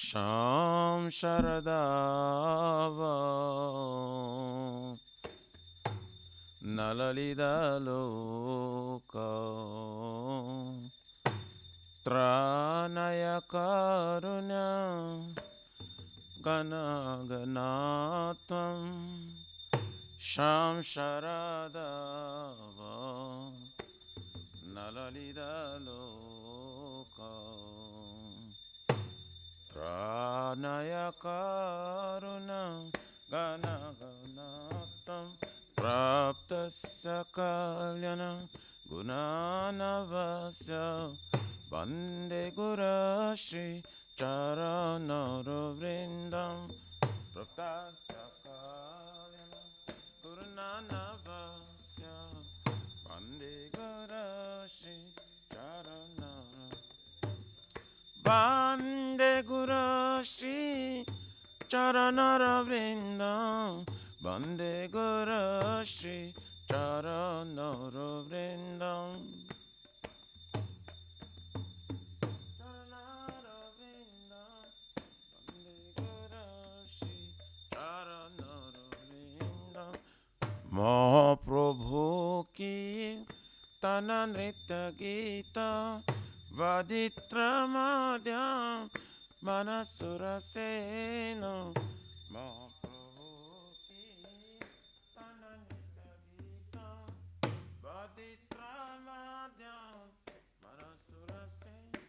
Sham Sharadava Nalalida Loka Tranaya Karunya Ganaganatam Sham Sharadava Nalalida Loka Tranaya Karuna Ganaganatam Praptasya Kalyana Gunanavasya Bande Gurashi Charanaro Vrindam Praptasya Kalyana Gunanavasya Bande Gurashi Charanaro Bande Gurashi Charanara Vrindam Bande Gurashi Charanara Vrindam Charanara Vrindam Bande Gurashi Charanara Vrindam Mahaprabhu ki Tana Nritya Gita Vaditramadhyam Manasura Seno Mahaprabhu ki Tananita Gita Vaditramadhyam Manasura Seno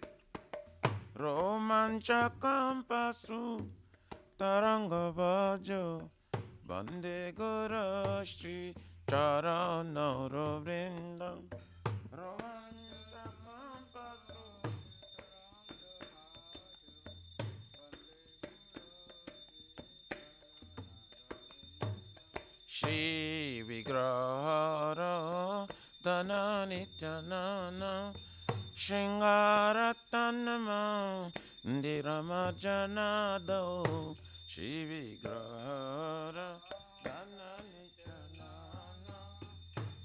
Romanchakam Pasru Taranga Vajo Bande Gurashi Charanara Vrindam Romanchakam Pasru Shri Vigrahara Dana Nityanana Shingaratanama Diramajanado Shri Vigrahara Dana Nityanana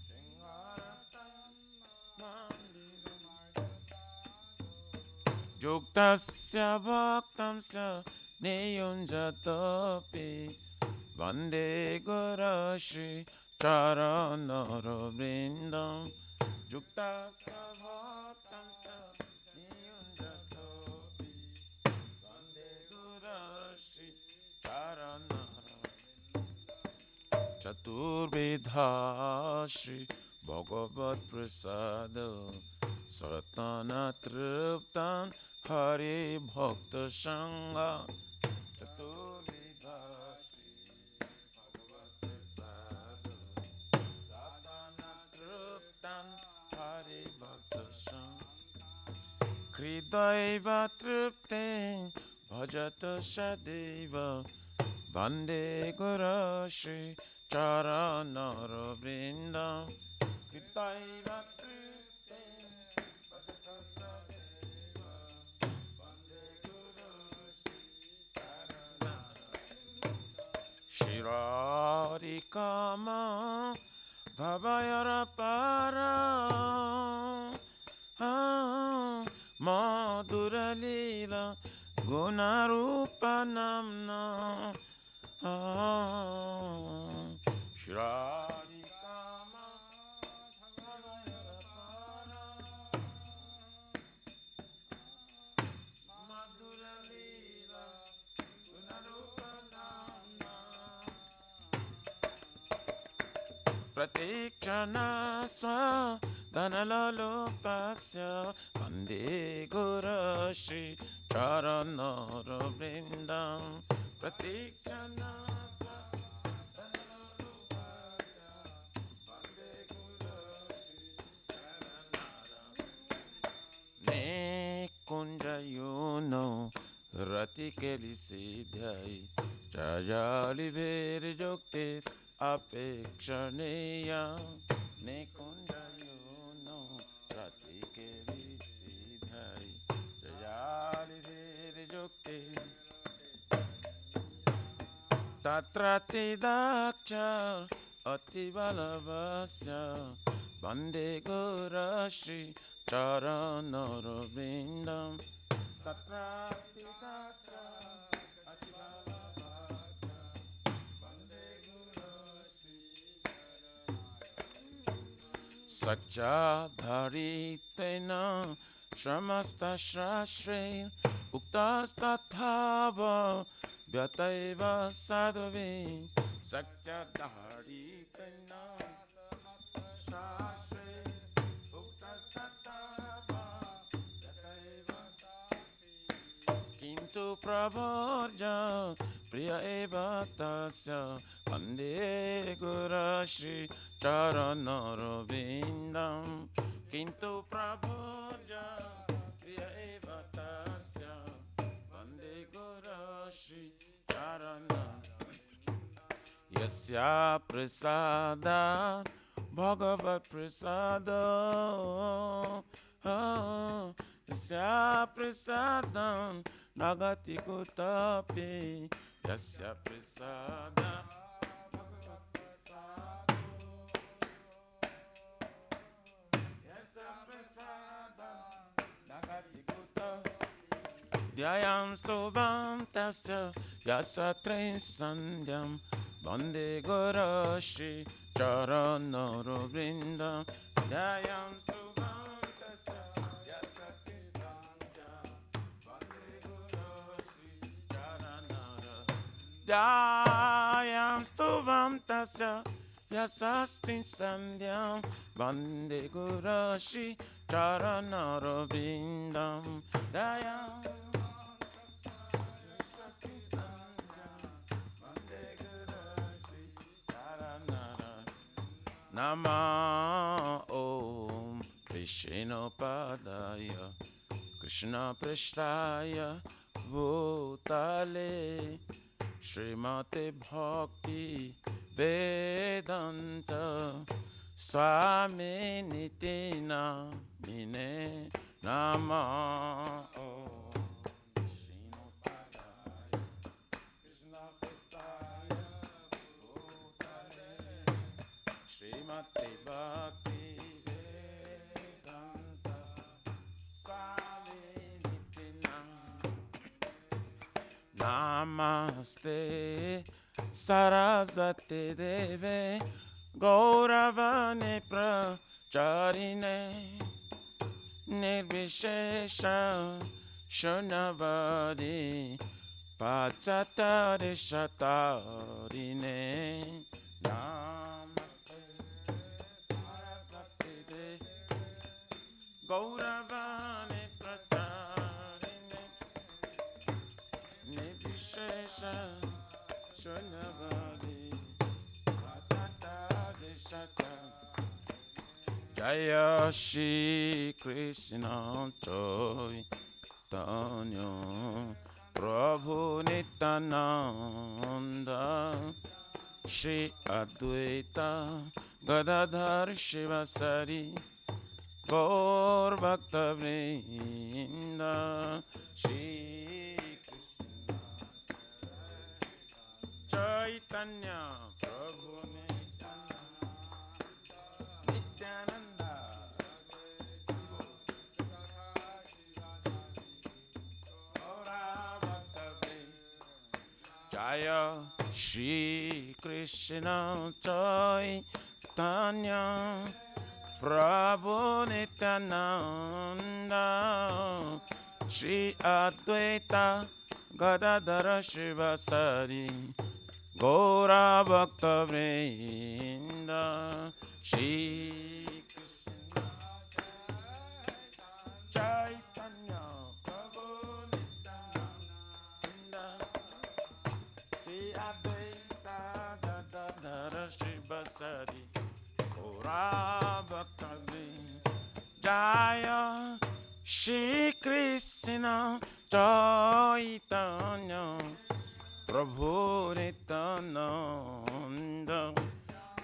Shingaratanama Juktasya Bhaktamsya Niyunjatopi Vande Gurashi Charanara Vrindam Juktasya Bhaktamsya Niyunjatopi Vande Gurashi Charanara Chaturvedhashi Bhagavad Prasada Satana Triptan Hari Bhakta Sangha Chaturvedhashi Bhagavad Prasada Satana Triptan Hari Bhakta Sangha Kridaiva Tripten Bhajata Shadeva Vande Gurashi Charanara Vrindam Kridaiva Tripten Bhajata Shadeva Vande Gurashi Charanara Shirari Kama Bhavayara Para Madhura Lila Gunarupa Namna Shirari Kama Bhavayara Para Madhura Lila Gunarupa Namna Pratikshana Swa Dhanalopasya Vande Gurashi Charanara Vrindam Pratikshana Swa Dhanalopasya Vande Gurashi Charanara Ne Kunja Yuno Rati Keli Siddhai Jajali Veri Joktit Apekshaneya Ne Kunja Yuno Rati Keli Siddhai Jajali Veri Joktit Tatrati Dakshar Ativalavasya Vande Gurashi Charanara Vrindam Tatratidacha Ativalabhasya Vande Guru Satchadharitena Shramasta Shastre Uktastathava Vyataiva Sadhave Satchadharitena Shastre Uktastathava Vyataiva Kintu Prabharja Priya Eva Tasya Vande Guru Shri Charanarvindam Kintu Prabhuja Priya Eva Tasya Vande Guru Shri Charanarvindam Yasya Prasada Bhagavat Prasada Yasya Prasadam Nagati Kutapi Yasya Prasada Dhyayam Stubham Tasya Yasatrin Sandhyam Vande Guru Shri Charanarvindam Dhyayam Stubham Tasya Yasatrin Sandhyam Vande Guru Shri Charanarvindam Dhyayam Stubham Tasya Yasatrin Sandhyam Vande Guru Shri Charanarvindam Dhyayam Nama Om Vishnu Padaya Krishna Prishtaya Bhutale Srimate Bhakti Vedanta Swami Nitina Mine Nama Om Vishnu Padaya Krishna Prishtaya Srimati Bhakti Vedanta Swami Nitinam Namaste Sarasvati Deve Gauravane Pracharine Nirvishesha Shunavadi Pachatari Shatarine Gauravane Pracharine Nivishesha Shunavadi Vatata Deshata Jaya Shri Krishna Chaitanya Prabhu Nityananda Shri Advaita Gadadhar Shivasari Gaur Bhakta Vrinda Shri Krishna Chaitanya Prabhu Nityananda Gaura Bhakta Vrinda Jaya Shri Krishna Chaitanya Prabhu Nityananda Shri Advaita Gadadhara Shivasari Gaura Bhakta Vrinda Shri Krishna Chaitanya Prabhu Nityananda Shri Advaita Gadadhara Shivasari Gaura Bhakta Vrinda Jaya Shri Krishna Chaitanya Prabhu Nityananda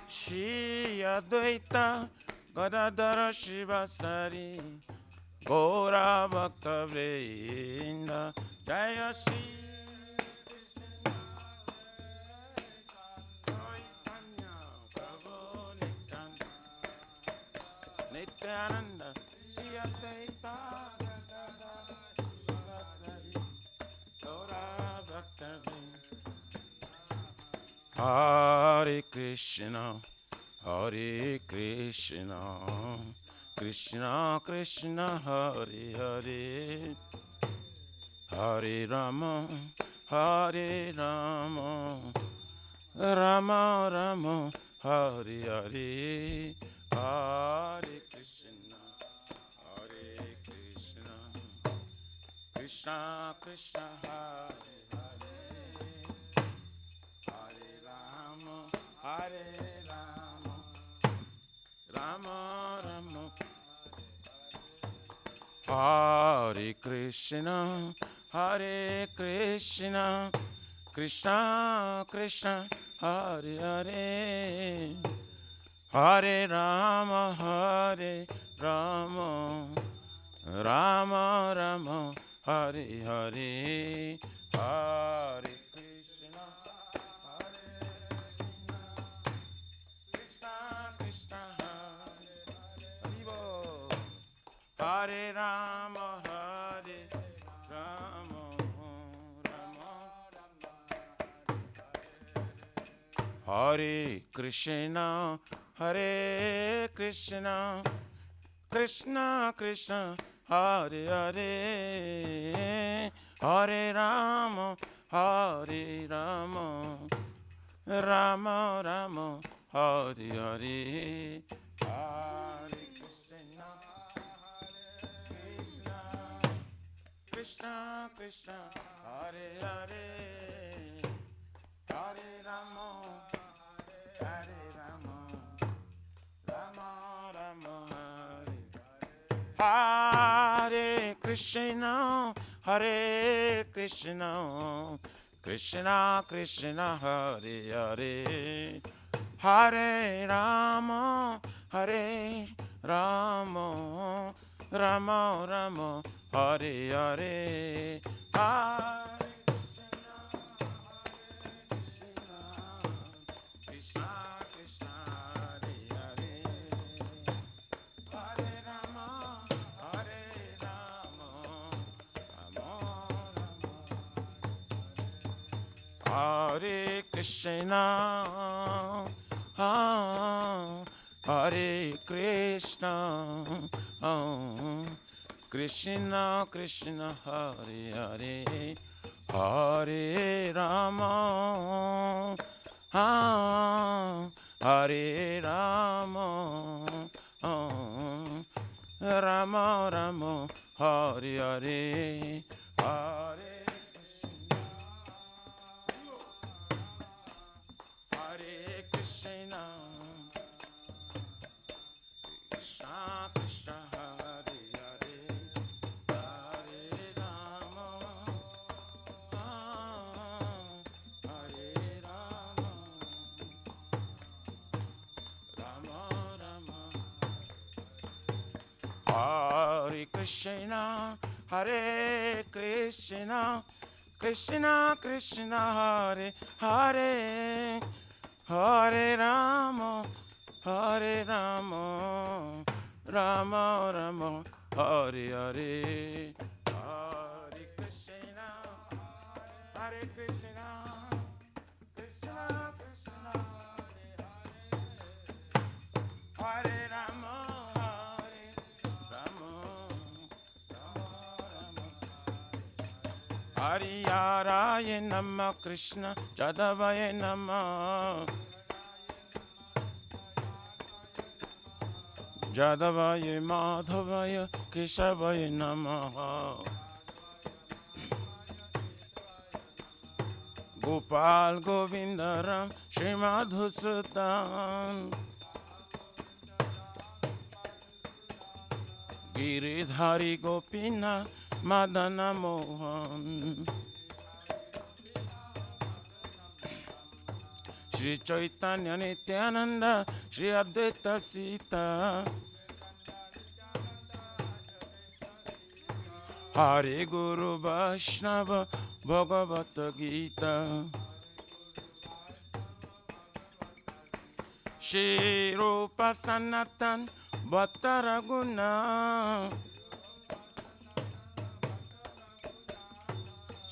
Shri Advaita Gadadhara Shivasari Gaura Bhakta Vrinda Jaya Shri Chaitanya Prabhu Nityananda Shri Advaita Gadadhara Hare Krishna, Hare Krishna, Krishna Krishna, Hare Hare, Hare Rama, Hare Rama, Rama Rama, Hare Hare, Hare Krishna, Hare Krishna, Krishna Krishna, Hare Hare, Hare Rama, Hare Rama, Rama Rama, Hare Krishna, Hare Krishna, Krishna Krishna, Hare Hare, Hare Rama, Hare Rama, Rama Rama, Hare Hare, Hare Krishna, Hare Krishna, Krishna Krishna, Hare Hare, Hare Rama, Hare Rama, Rama, Hare Krishna, Hare Krishna, Krishna Krishna, Hare Hare, Hare Rama, Hare Rama, Rama Rama, Hare Hare, Hare Krishna, Hare Krishna, Krishna Krishna, Hare Hare, Hare Rama, Hare Rama, Rama Rama, Hare Krishna, Hare Krishna, Krishna Krishna, Hare Hare, Hare Rama, Hare Rama, Rama Rama, Hare Hare, Hare Hare Krishna, Hare Krishna, Krishna Krishna, Hare Hare, Hare Rama, Hare Rama, Rama Rama, Hare Hare, Hare Hare Krishna, Hare Krishna, Krishna Krishna, Hare Hare, Hare Rama, Hare Rama, Rama Rama, Hare Hare, Hare Krishna, Hare Krishna, Krishna Krishna, Hare Hare, Hare Rama, Hariyaraya Namah, Krishna Jadavaya Namah, Jadavaya Madhavaya Keshavaya Namah, Gopal Govindaram Shri Madhusudan, Giridhari Gopina Madana Mohan, Shri Chaitanya Nityananda, Shri Advaita Sita, Hare Guru Vaishnava Bhagavata Gita, Shri Rupa Sanatan Bhatta Raguna,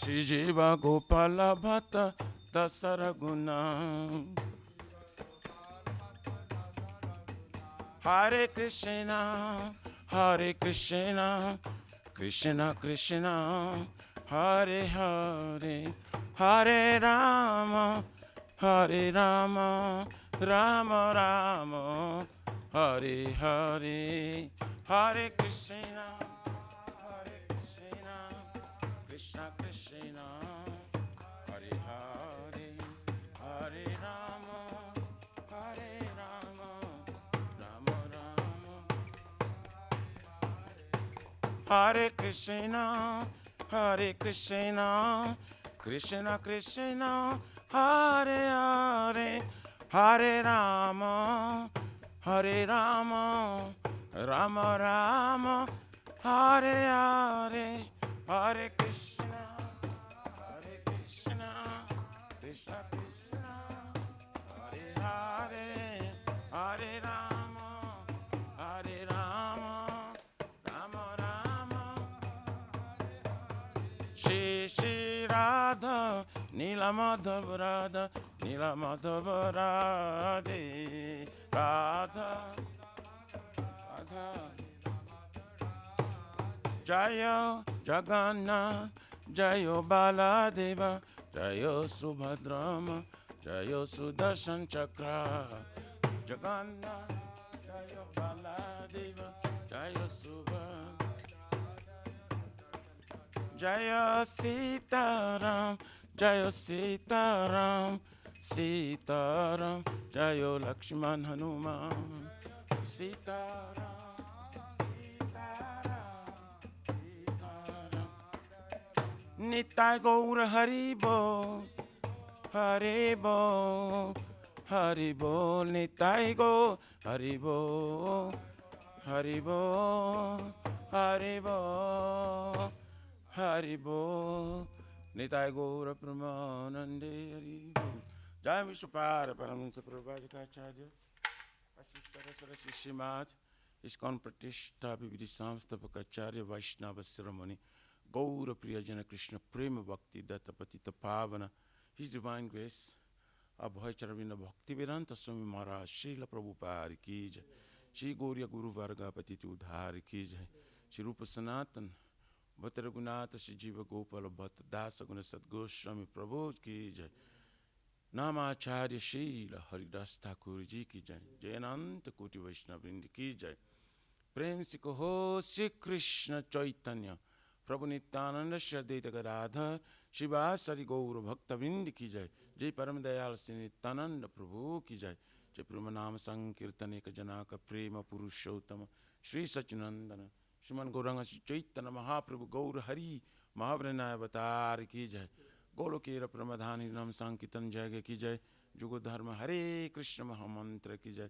Shri Jiva Gopala Bhatta dasaraguna. Hare Krishna, Hare Krishna, Krishna Krishna, Hare Hare, Hare Rama, Hare Rama, Rama Rama, Hare Hare, Hare Krishna, Hare Krishna, Krishna Krishna, Hare Hare, Hare Rama, Hare Rama, Rama Rama. Hare Krishna, Hare Krishna, Krishna Krishna, Hare Hare, Hare Rama, Hare Rama, Rama Rama, Hare Hare, Hare Krishna, Hare Krishna, Krishna Krishna, Hare Hare, Hare Rama, Hare Rama, Rama Rama. Shri Shri Radha, Nila Madhava Radha, Nila Madhava Radhe, Radha, Radha. Jaya Jagannath, Jayo Baladeva, Jayo Subhadrama, Jayo Sudarshan Chakra. Jagannath, Jayo Baladeva, Jayo Subhadrama. Jaya Sitaram, Jaya Sitaram, Sitaram, Jaya Lakshman Hanuman, Sitaram, Sitaram, Sitaram. Nitai Gaura Haribo, Haribo, Haribo, Nitai Gaura Haribo, Haribo, Haribo. Haribo, Nitai Gaura Pramanande Haribo. Jai Vishwapara Paramahansa Prabhupādikācārya Vasishtara Saraswati Srimāt ISKCON Pratishtha Vividi Samstapakacārya Vaishnava Ceremony Gaura Priyajana Krishna Prema Bhakti Datta Patita Pavana His Divine Grace Abhay Charavina Bhakti Vedanta Swami Maharaj Srila Prabhupada Ki Jai Shri Gauriya Guru Varga Patiti Udhari Ki Jai Shri Rupa Sanatan Bhatta Raghunatha Shri Jiva Gopala Bhatta Dasa Guna Sadgoswami Prabhu Ki Jai Namacharya Srila Haridas Thakur Ji Ki Jai Jayananta Koti Vaishnava Vrindi Ki Jai Prem Se Kaho Shri Krishna Chaitanya Prabhu Nityananda Shri Advaita Gadadhar Shivasari Gaura Bhakta Vrindi Ki Jai Jai Param Dayal Shri Nityananda Prabhu Ki Jai Jai Pramanama Sankirtane Ka Janaka Prema Purushottama Shri Sachinandana Shriman Gauranga Shri Chaitanya Mahaprabhu Gaur Hari Mahavranaya Avatar Ki Jai Golokera Pramadhani Nam Sankirtan Jaya Ki Jai Jugo Dharma Hare Krishna Mahamantra Ki Jai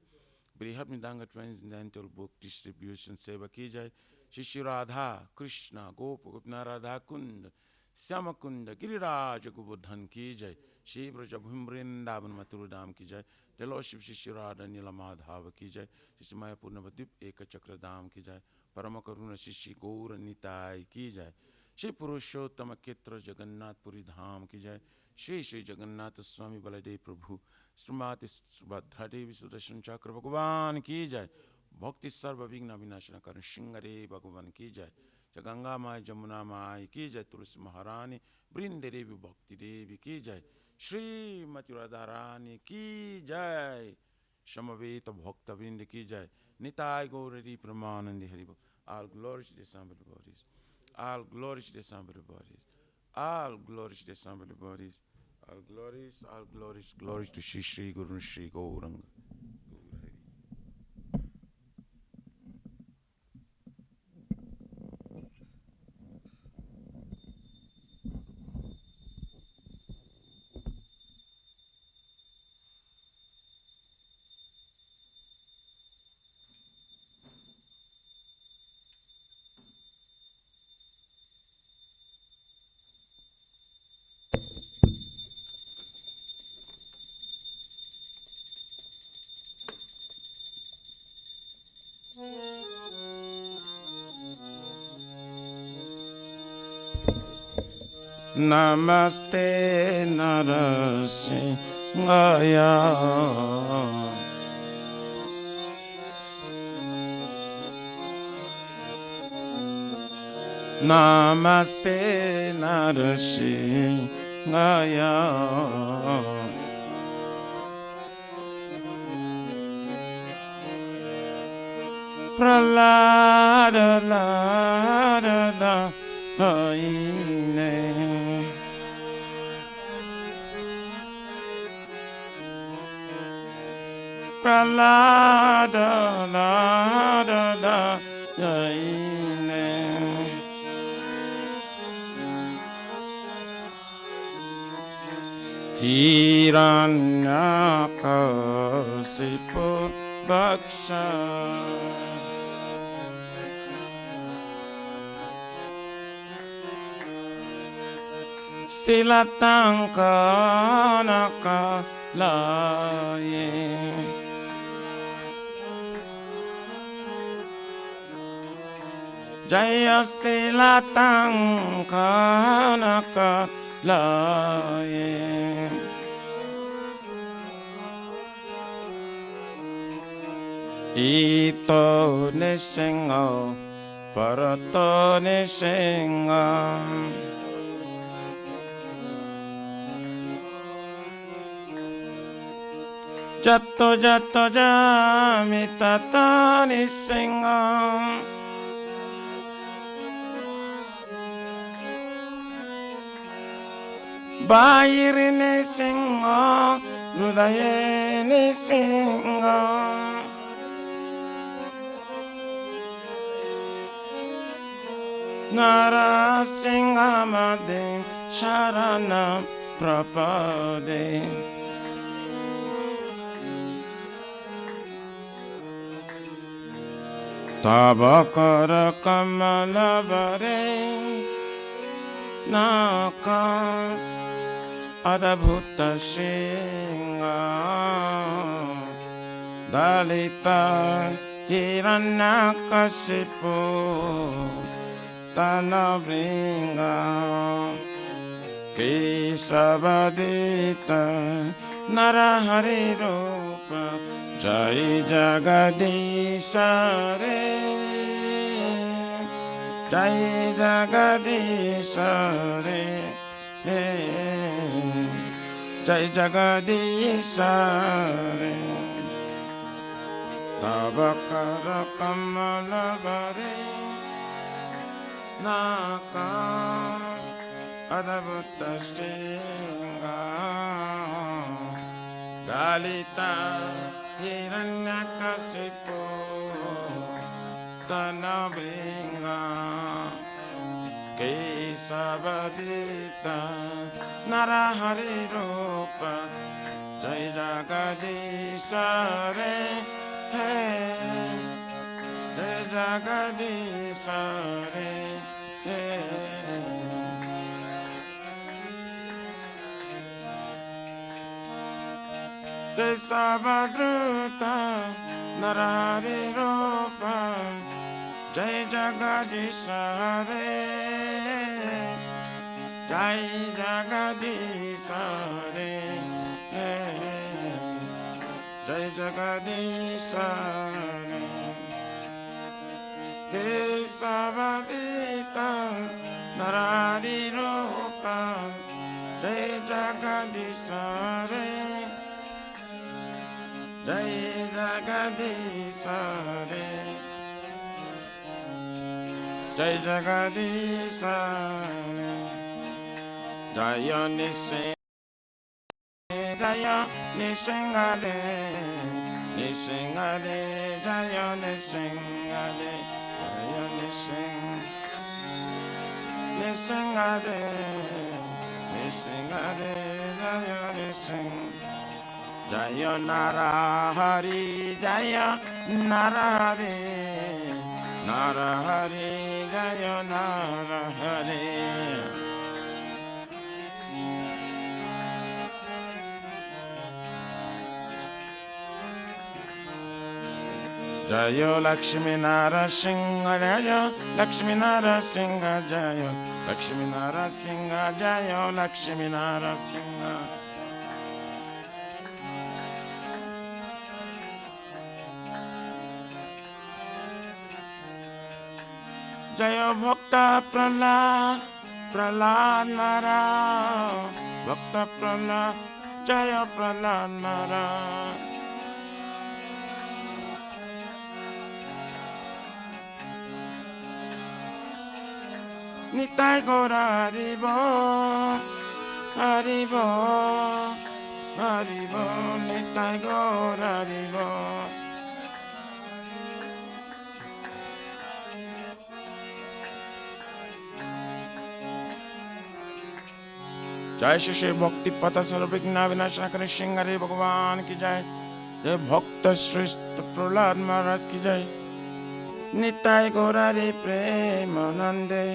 Brihad Midanga Transcendental Book Distribution Seva Ki Jai Shri Radha Krishna Gopa Gopna Radha Kunda Syama Kunda Giriraj Govardhan Ki Jai Shri Braja Bhumrindavan Mathura Ki Jai The Lordship Shri Radha Nila Madhava Ki Jai Shri Maya Purnavadip Eka Chakra Dham Ki Jai Paramakaruna Shri Gaura Nitai Ki Jai Shri Purushottama Ketra Jagannath Puri Dham Ki Jai Shri Shri Jagannath Swami Baladev Prabhu Srimati Subhadra Devi Sudarshan Chakra Bhagavan Ki Jai Bhakti Sarva Vigna Vinashana Karan Shingare Bhagavan Ki Jai Jaganga Mai Jamuna Mai Ki Jai Tulsi Maharani Brinde Devi Bhakti Devi Ki Jai Shri Mati Radharani Ki Jai Shamaveta Bhakta Vrindi Ki Jai Nitai Gaurari Pramanandi Haribo. All glory to the Assembly bodies. All glory to the Assembly bodies. All glory to the Assembly bodies. All glories, glories to Shri Shri Guru Shri Gauranga. Namaste Narasimhaya. Namaste Narasimhaya. Pralada la da da haine. Pralada la da da haine. Hiranyakasipu Bhaksha. Silatangkanakalaye. Jaya Silatangkanakalaye. Ito nisinga parato nisinga. Jatto jatto jamitata nisinga. Bairi nisinga, hrudaye nisinga. Narasimhamade Sharanam Prapade. Tabakara Kamalavare Naka Adabhuta Shinga Dalita Hiranyakasipu Tanabringa Kesavadita Narahari Rupa Jai Jagadisha Re Jai Jagadisha Re Jai Jagadisha Re Tavakara Kamalavare Naka Adabhuta Shinga Dalita Hiranyakasipu Tanabringa Kesavadita Narahari Rupa Jai Jagadisha Re Jai Jagadisha Re Kesavadruta Narahari Rupa Jai Jagadisha Re Jai Jagadisha Re Jai Jagadisha Re Kesavadita Narahari Rupa Jai Jagadisha Re Jai Jagadisha Re Jai Jagadisha Re Jaya Jaya Nisingale Nisingale Jaya Nisingale Jaya Nisingale Nisingale Jaya Nisingale Jaya Narahari Jaya Narahari Narahari Jaya Narahari Jayo Lakshmi Narasimha, Jayo Lakshmi Narasimha, Jayo Lakshmi Narasimha, Jayo Lakshmi Narasimha. Jayo Bhakta Prahlad, Prahlad Nara, Bhakta Prahlad, Jayo Prahlad Nara. Nitai Gaura Haribo, Haribo, Haribo, Nitai Gaura Haribo. जय श्री श्री भक्ति पता सर्वविघ्न विनाशकारी सिंह हरि भगवान की जय। जय भक्त श्रेष्ठ प्रहलाद महाराज की जय। निताय गौरा रे प्रेमानंदे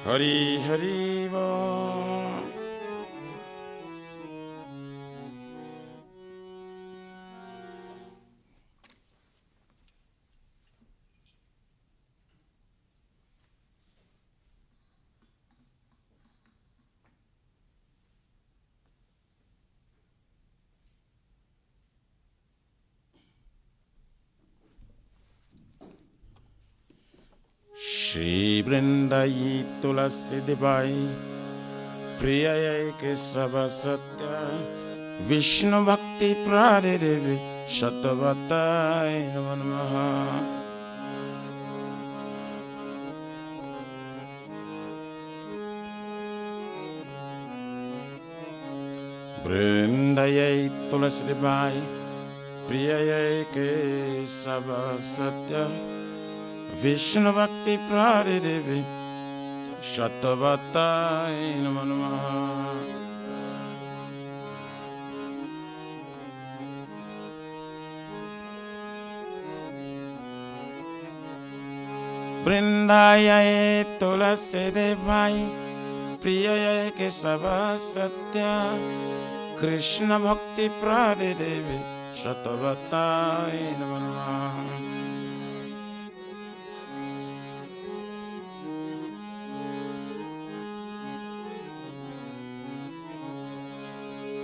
हरि हरि बोल। श्री वृंदाई तुलसी दिवाई प्रिय के सब सत्य विष्णु भक्ति प्रारिदेवी शतवताय नमः। वृंदाई तुलसी दिवाई प्रिय के सब सत्य विष्णु भक्ति प्रारिदेवी शतवताय नमः। वृंदाय तुलसी देवाई प्रिय के सब सत्य कृष्ण भक्ति प्रारिदेवी शतवताय नमः।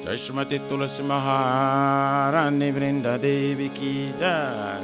जय श्रीमती तुलसी महारानी वृंदा देवी की जय।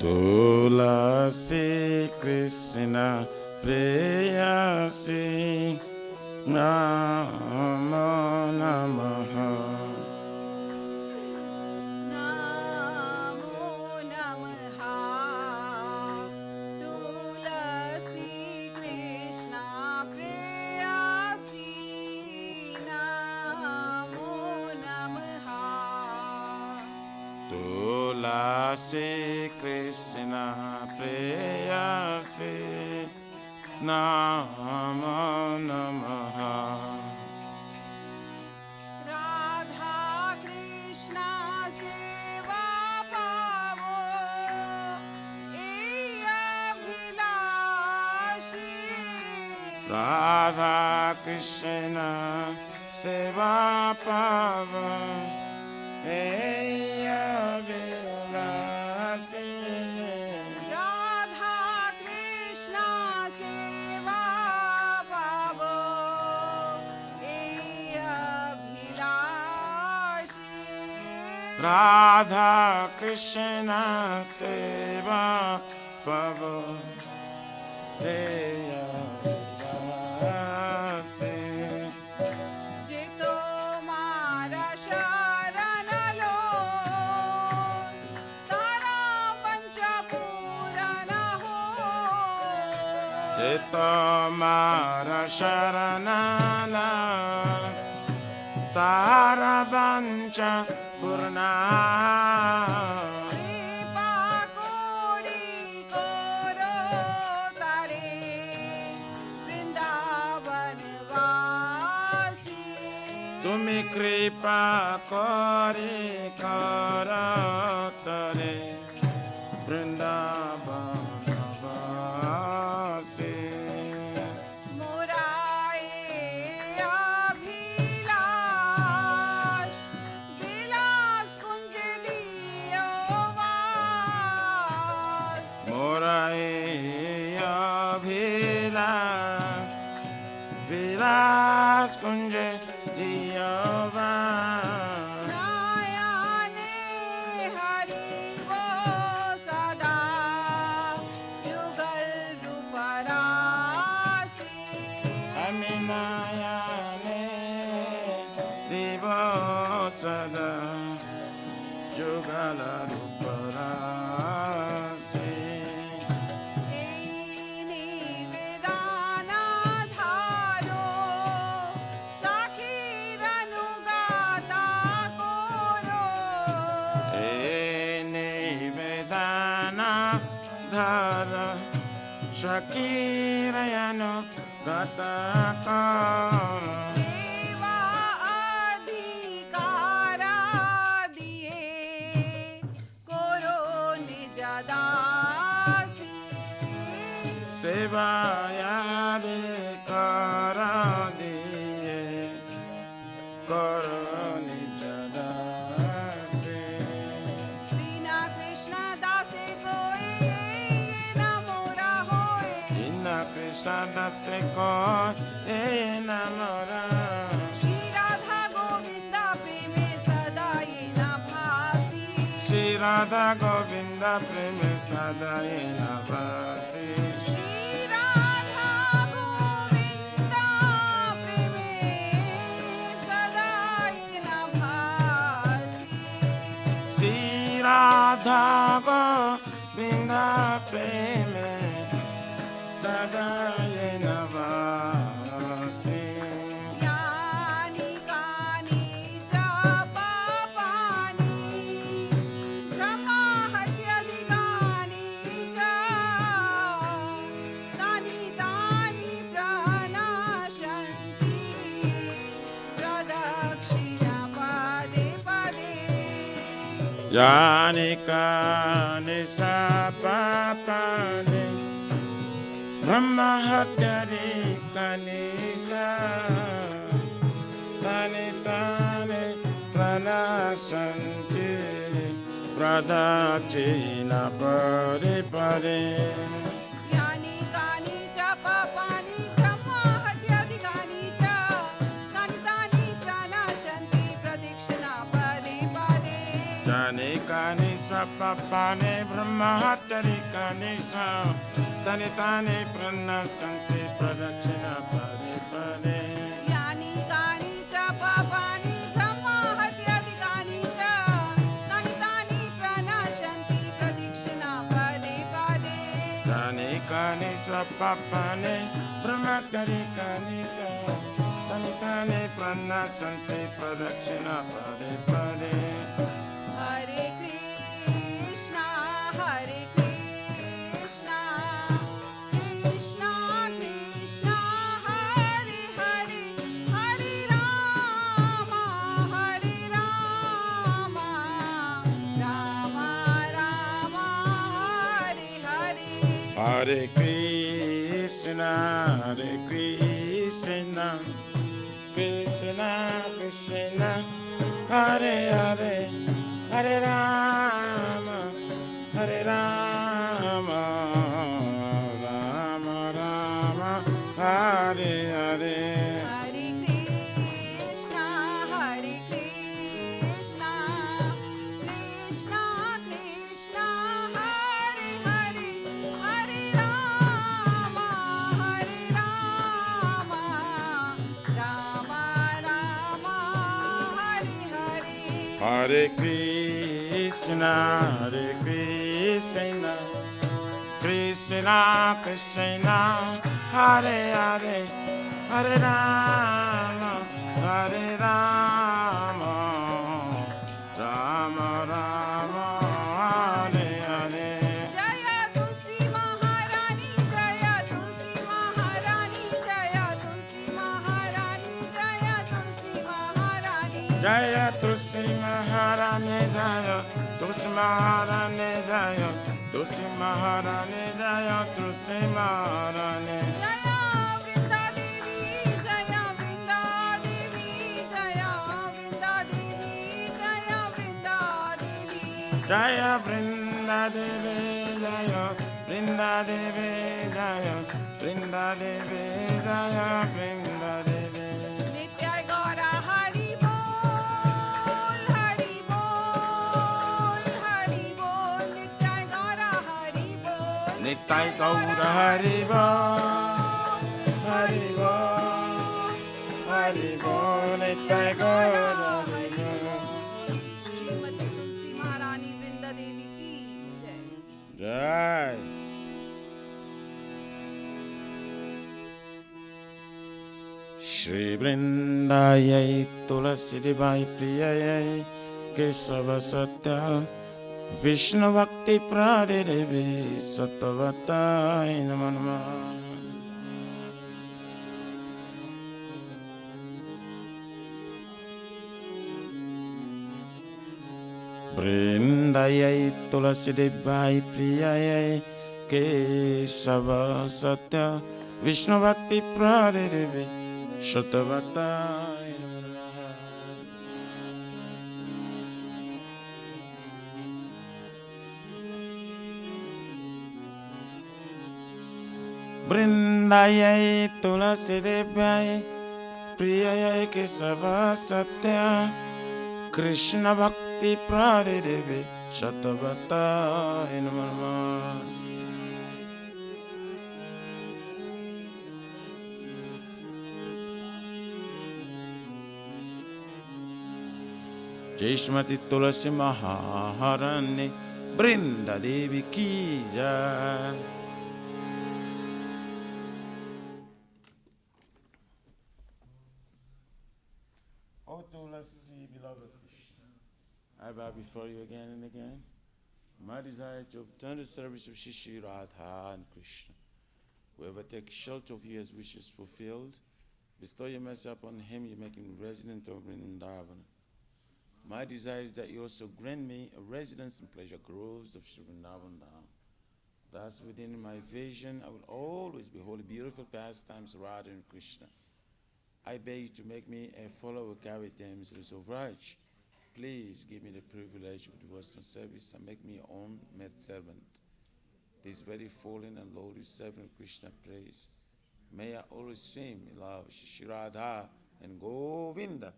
Tulasi Krishna Preyasi Namo Namaha. Namo Namaha. Tulasi Krishna Preyasi Namo Namaha. Tulasi Krishna Preyasi Namo Namaha. Radha Krishna Seva Pavo Abhilashi. Radha Krishna Seva Pava Abhilashi. Radha Krishna Seva Pavo Abhilashi. Radha Krishna Seva Pava Abhilashi. Je tomara sharan lo tara tomara sharanana tara bancha purna कृपा कोरी करो तारे वृंदावन वासी tumi kripa kori karatare vrindavana मोराए Abhilash विलास कुंज दियो वास morai abhila vilas kunje jiyava नयने Hari वो सदा युगल रूपरासी aminayane divo sada jugala ruparase निवेदाना धारो साखीरनुगाता कोरो nivedana dhara shakirayano gataka सेवा अधिकारा दिए कोरो निज दासी sevayade kara diye koroni jadase दीना कृष्ण दासे कोई न मोरा होए inna krishna dase ko enamora Shri Radha Govinda प्रेमे सदा ये न भासी Shri Radha Govinda preme sadaye navasi Shri Radha Govinda प्रेमे सदा ये न भासी Shri Radha Govinda preme sadaye navasi यानि कानि च पापानि ब्रह्महत्याधिकानि च तानि तानि प्रनाशन्ति प्रदक्षिणपदे पदे Yani kani sapapani Brahma hatyari kanisa Tani tani pranasanti Pradachina pari pari यानि कानि च पापानि ब्रह्महत्याधिकानि च तानि तानि प्रनाशन्ति प्रदक्षिणपदे पदे Yani kani sapapani Brahma hatyari kanisa Tani tani pranasanti Pradachina pari pari यानि कानि च पापानि ब्रह्महत्याधिकानि च तानि तानि प्रनाशन्ति प्रदक्षिणपदे पदे Tani kani sapapani brahmatari kani sa Tani tani pranasanti pradakshina pade pade हरे Krishna Krishna Krishna Krishna Hare Hare Hare Ram Ram Ram Hare Hare Hare Krishna Krishna Krishna Hare Hare Hare Rama Rama Rama Hare Hare हरे Krishna Krishna Krishna Krishna Hare Hare Hare Ram Ram Hare Hare Hare Krishna Krishna Krishna Hare Hare, Hare Rama, Hare Rama, Rama Rama, Hare Hare. Jaya Tulsi Maharani, Jaya Tulsi Maharani, Jaya Tulsi Maharani, Jaya Tulsi Maharani. Jaya Tulsi Maharani, Jaya Tulsi Maharani, Jaya Tulsi Maharani, Jaya Tulsi Maharani. Jaya Vrinda Devi, Jaya Vrinda Devi, Jaya Vrinda Devi, Jaya Vrinda Devi. Jaya Vrinda Devi, Jaya Vrinda Devi, Jaya Vrinda Devi, Jaya Vrinda Devi. Nityai Gaura Hari Bol, Hari Bol, Hari Bol. Nityai Gaura Hari Bol, Nitai Gaura Hari Bol, Hari Bol, Hari Bol, Nitai Gaura Hari Bol. Shrimati Tulsi महारानी वृंदा देवी की जय। Jai. Shri Vrindayai Tulasi Devai Priyayai Kesava Satya Vishnu Bhakti Pradevi Sattvatai Namo Namah. Vrindayai Tulasi Devai Priyayai Kesava Satya Vishnu Bhakti Pradevi Sattvatai Namo Namah. Vrindayai Tulasi Devai Priyayai Kesava Satya Krishna Bhakti Pradevi Sattvatai Namo Namah. Jai Shrimati Tulasi Maharani Vrinda Devi Ki Jai. O Tulasi, beloved Krishna, I bow before you again and again. My desire to obtain the service of Shri Radha and Krishna. Whoever takes shelter of you has wishes fulfilled. Bestow your mercy upon him, you make him resident of Vrindavan. My desire is that you also grant me a residence in pleasure groves of Sri Vrindavan Dham. Thus, within my vision, I will always behold the beautiful pastimes of Radha and Krishna. I beg you to make me a follower of Kavitams of Raj. Please give me the privilege of devotional service and make me your own maid servant. This very fallen and lowly servant of Krishna praise. May I always swim in love Shri Radha and Govinda.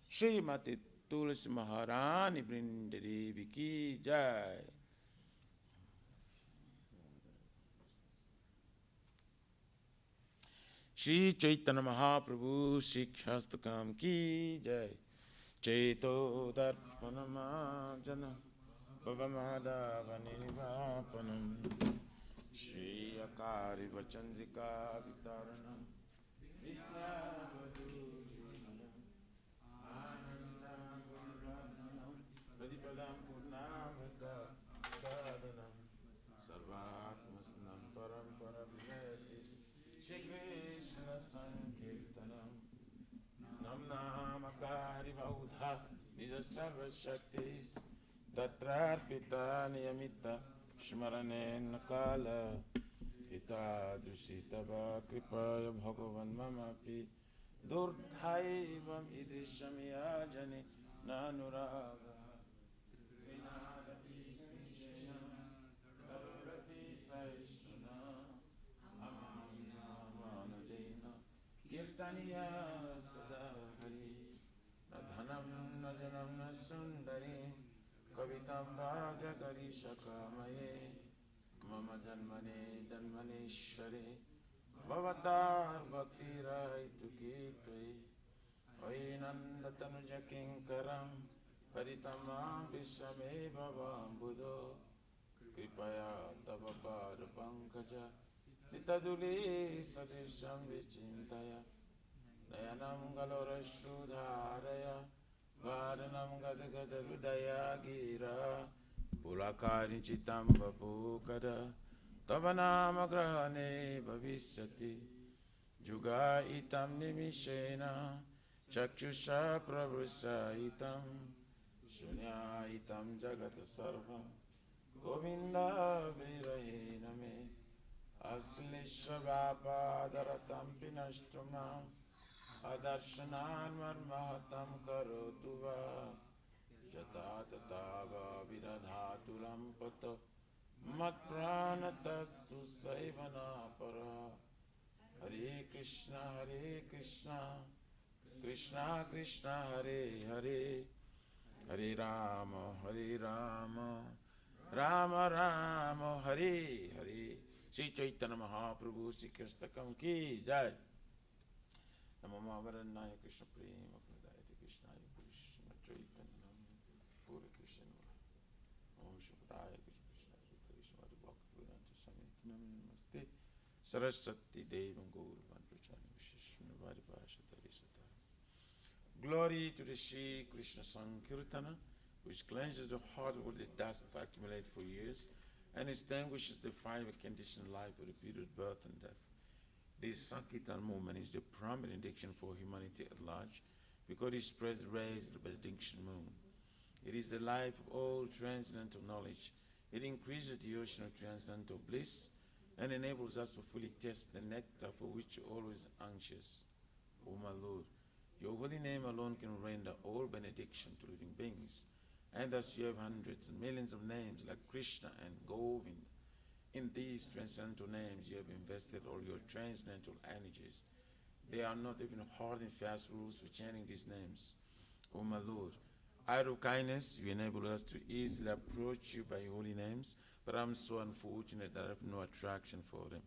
Srimati Tulsi Maharani Vrinda Devi Ki Jai. Shri Chaitanya Mahaprabhu Shiksastakam Ki Jai. Chaito Darpanamajana Bhavamadavanivapanam Shri Akari Vachandrika Vitaranam Vidyavadujinam Anandam Gurvanam Pradipadam Purnamrita Sadhanam Sarvatmasnam Parampara Viveti Shri Krishna Sankirtanam Nam Namakari Vaudha Nija Sarva Shaktis Tatrarpita Niyamita Shmarane Nakala Ita Dusitava Kripaya Bhagavan Mamapi Durdhaivam Idrishamiyajani Nanuraga Vinadapi Snishena Karurapi Saishtuna Amamina Manadena Kirtaniya Sadahari Nadhanam Najanam Nasundari Kavitam Bhagakari Shakamaye Mama Janmane Janmaneshware Bhavatar Bhakti Raitu Kitve Vainandatanuja Kinkaram Paritamam Vishame Bhavam Buddho Kripaya Tava Pada Pankaja Sitaduli sadisham vichintaya Nayanam galorashudharaya Varanam gadagadarudaya gira Pulakari chitam vapukada Tavanamagrahane bhavishyati Juga itam nimishena Chakshusha pravrusa itam Shunya itam jagat sarvam Govinda virahena me Aslishvapādaratam pinashtumam Adarshana marmahatam karotu va Jata tatava viradhaturam pato Mat pranatastu saivana para Hare Krishna Krishna Krishna Hare Hare Hare Rama Rama Rama Hare Hare Sri Chaitanya Mahaprabhu Sri Krishna Ki Jai Namo Mahavarannaya Krishna Prema Pradayate Krishna Krishna Chaitanya Pura Krishna Om Shukraya Krishna Krishna Bhakti Samiti Namaste Saraswati Devam Gauravan Prachani Vishishna Varipasha Tarisata. Glory to the Shri Krishna Sankirtana, which cleanses the heart of all the dust accumulated for years and extinguishes the fire of conditioned life of repeated birth and death. This Sankirtan movement is the prime benediction for humanity at large because it spreads the rays of the benediction moon. It is the life of all transcendental knowledge. It increases the ocean of transcendental bliss and enables us to fully taste the nectar for which you're always anxious. O my Lord, your holy name alone can render all benediction to living beings. And thus you have hundreds and millions of names like Krishna and Govind. In these transcendental names you have invested all your transcendental energies. There are not even hard and fast rules for chanting these names. O my Lord, out of kindness you enable us to easily approach you by your holy names, but I'm so unfortunate that I have no attraction for them.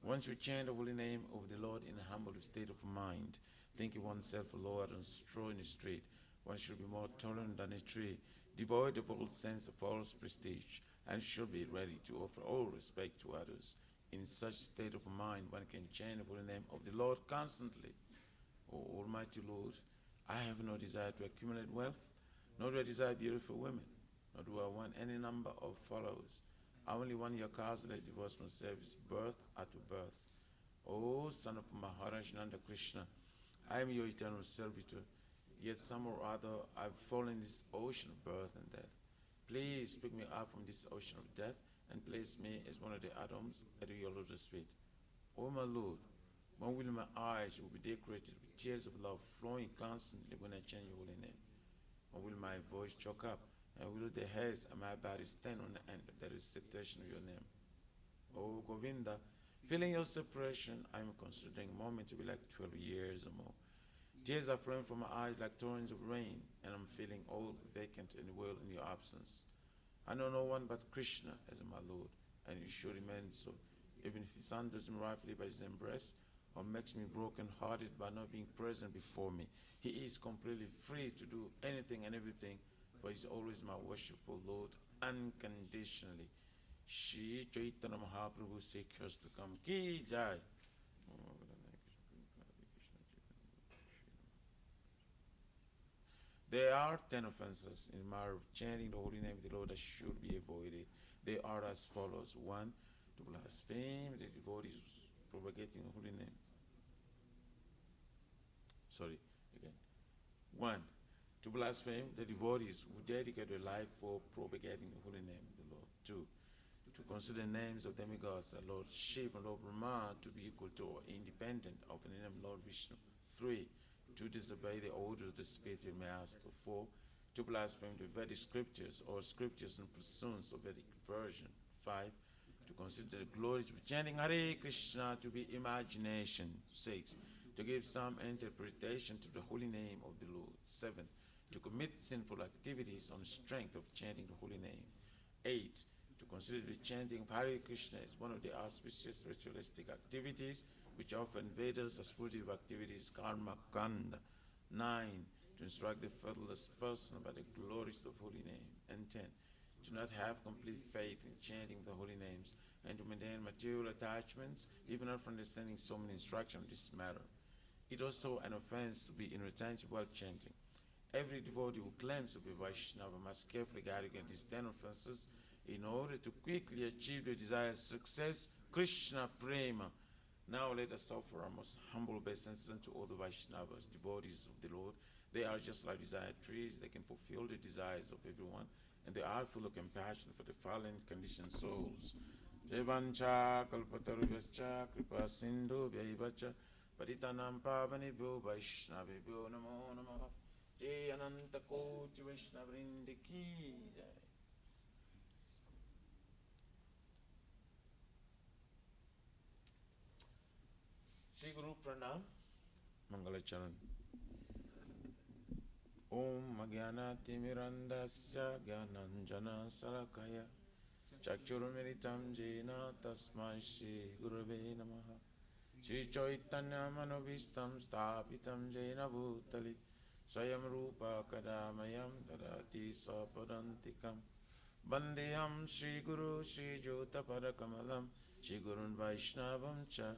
Once you chant the holy name of the Lord in a humble state of mind, thinking oneself a Lord and straw in the street, one should be more tolerant than a tree, devoid of all sense of false prestige, and should be ready to offer all respect to others. In such state of mind, one can chant the holy name of the Lord constantly. O Almighty Lord, I have no desire to accumulate wealth, nor do I desire beautiful women, nor do I want any number of followers. I only want your causeless devotional service, birth after birth. O son of Maharaj Nanda Krishna, I am your eternal servitor. Yet some or other I've fallen in this ocean of birth and death. Please pick me up from this ocean of death and place me as one of the atoms at your lotus feet. O my Lord, when will my eyes will be decorated with tears of love flowing constantly when I chant your holy name? When will my voice choke up and will the hairs of my body stand on end of the recitation of your name? O Govinda, feeling your separation, I am considering a moment to be like 12 years or more. Tears are flowing from my eyes like torrents of rain, and I'm feeling all vacant in the world in your absence. I know no one but Krishna as my Lord, and you should remain so, even if he sandals me rightfully by his embrace, or makes me broken-hearted by not being present before me. He is completely free to do anything and everything, for he is always my worshipful Lord, unconditionally. Shri Chaitanya Mahaprabhu Sri Krishna Ki Jai. There are 10 offenses in the matter of chanting the holy name of the Lord that should be avoided. They are as follows. 1, to blaspheme the devotees propagating the holy name. Sorry, again. 1, to blaspheme the devotees who dedicate their life for propagating the holy name of the Lord. 2, to consider names of demigods, Lord Shiva and Lord Brahma, to be equal to or independent of the name of Lord Vishnu. 3, to disobey the orders of the spiritual master. 4, to blaspheme the Vedic scriptures or scriptures in pursuance of Vedic version. 5, to consider the glories of chanting Hare Krishna to be imagination. 6, to give some interpretation to the holy name of the Lord. 7, to commit sinful activities on the strength of chanting the holy name. 8, to consider the chanting of Hare Krishna as one of the auspicious ritualistic activities which often Vedas as fruitive activities, karma kanda. 9, to instruct the faithless person about the glories of holy name. And 10, to not have complete faith in chanting the holy names, and to maintain material attachments, even after understanding so many instructions on this matter. It is also an offense to be inattentive while chanting. Every devotee who claims to be Vaishnava must carefully guard against these 10 offenses in order to quickly achieve the desired success, Krishna Prema. Now let us offer our most humble obeisances to all the Vaishnavas, devotees of the Lord. They are just like desired trees. They can fulfill the desires of everyone, and they are full of compassion for the fallen conditioned souls. Jevancha kalpatarubhascha kripa sindhu vyaivacha paritanam pavanibhyo Vaishnavibhyo namo namaha. Jai Ananta Kochi Vaishnavrinda ki jai. Shri Guru Pranam, Mangala Charan. Om Agyanati Mirandasya Gyananjana Salakaya Chakchurumiritam Jena Tasmai Shri Gurave Namaha. Shri Chaitanya Manobhistam Stapitam Jena Bhutali Swayam Rupa Kadamayam Tadati Swapadantikam Bandeham Shri Guru Shri Jota Parakamalam Shri Gurun Vaishnavam Cha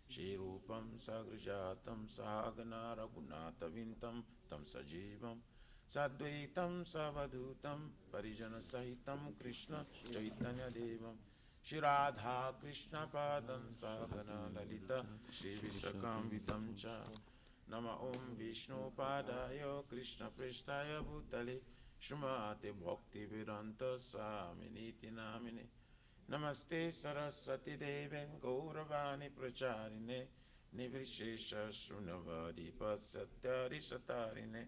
Shri Rupam Sagrajatam Sahagana Raghunatha Vintam Tam Sajivam Sadvaitam Savadutam Parijana Sahitam Krishna Chaitanya Devam Shri Radha Krishna Padam Sahagana Lalita Shri Vishakam Vitam Cha Nama Om Vishnu Padaya Krishna Prestaya Bhutale Shumate Bhakti Vedanta Swaminiti Namine Namaste Saraswati Deve Gauravani Pracharine Nivishesha Shrunavadi Pasatyari Satarine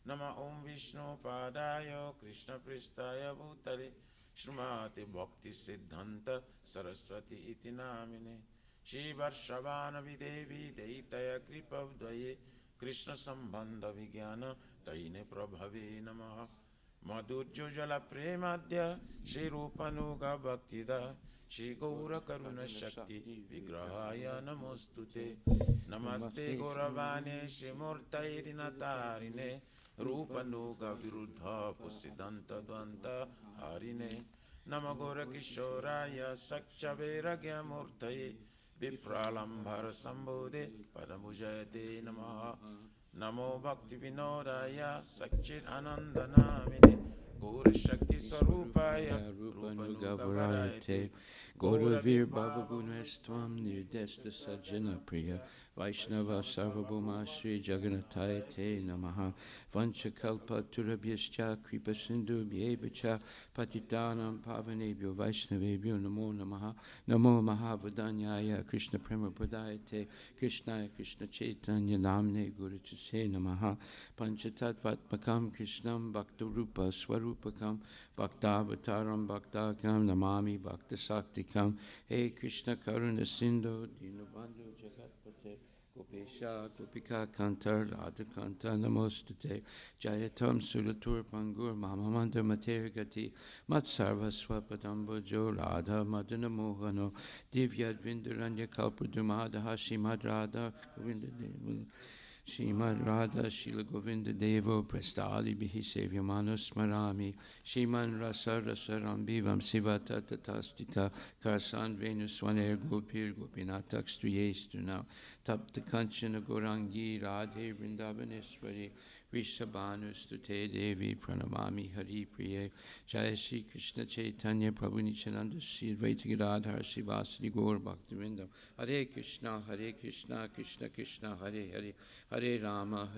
Nama Om Vishnu Padaya Krishna Prestaya Bhutale Shumate Bhakti Siddhanta Saraswati Iti Namine Shri Varshavana Videvi Deitaya Kripavdvaye Krishna Sambandha Vijnana Taine Prabhave Namaha Madhujjala Premadya Shri Rupanuga Bhaktida Shri Gaura Karuna Shakti Vigrahaya Namostute Namaste Gauravane Shri Murtairi Natarine Rupanuga Viruddha Pusidanta Dvanta Harine Namagora Kishoraya Sakchavera Murtaye Vipralambhara Sambodhe Paramujayate Namaha Namo Bhakti Vinodaya Sakchit Anandanamine Gaura Shakti Swarupaya Rupanuga Varayate Gauravir Bhavagunestvam Nirdesta Sajjana Priya Vaishnava Sarvabhuma Sri Jagannathaya Te Namaha Vanchakalpa Turabhyascha Kripa Sindhu Bhyevacha Patitanam Pavanebhyo Vaishnavebhyo Namo Namaha Namo Mahavadanyaya Krishna Prema Pradayate Krishnaya Krishna Chaitanya Namne Guru Chase Namaha Panchatattvatmakam Krishnam Bhaktarupa Swarupakam Bhaktavataram Bhaktakam Namami Bhaktasaktikam He Krishna Karuna Sindhu Dinabandhu Jagatpate Gopesha Gopika Kantar Radhakanta Namostate Jayatam Suratur Pangur Mahamanda Matergati Matsarva Swapadambo Jo Radha Madana Mohano Divyad Vindaranya Kalpadumada Hashimad Radha Govinda Shrimad Radha Shila Govinda Devo Prestali Bihi Sevyamano Smarami Shriman Rasa Rasaram Bivam Sivata Tatastita Karsan Venuswaner Gopir Gopinatak Striyestu now Tapta Kanchana Gorangi Radhe Vrindavaneshwari Rishabhanu Stute Devi Pranamami Hari Priye Jaya Shri Krishna Chaitanya Prabhu Nityananda Shri Advaita Gadadhar Srivasadi Gaur Bhaktivinoda Hare Krishna Krishna Krishna Hare Hare Hare Rama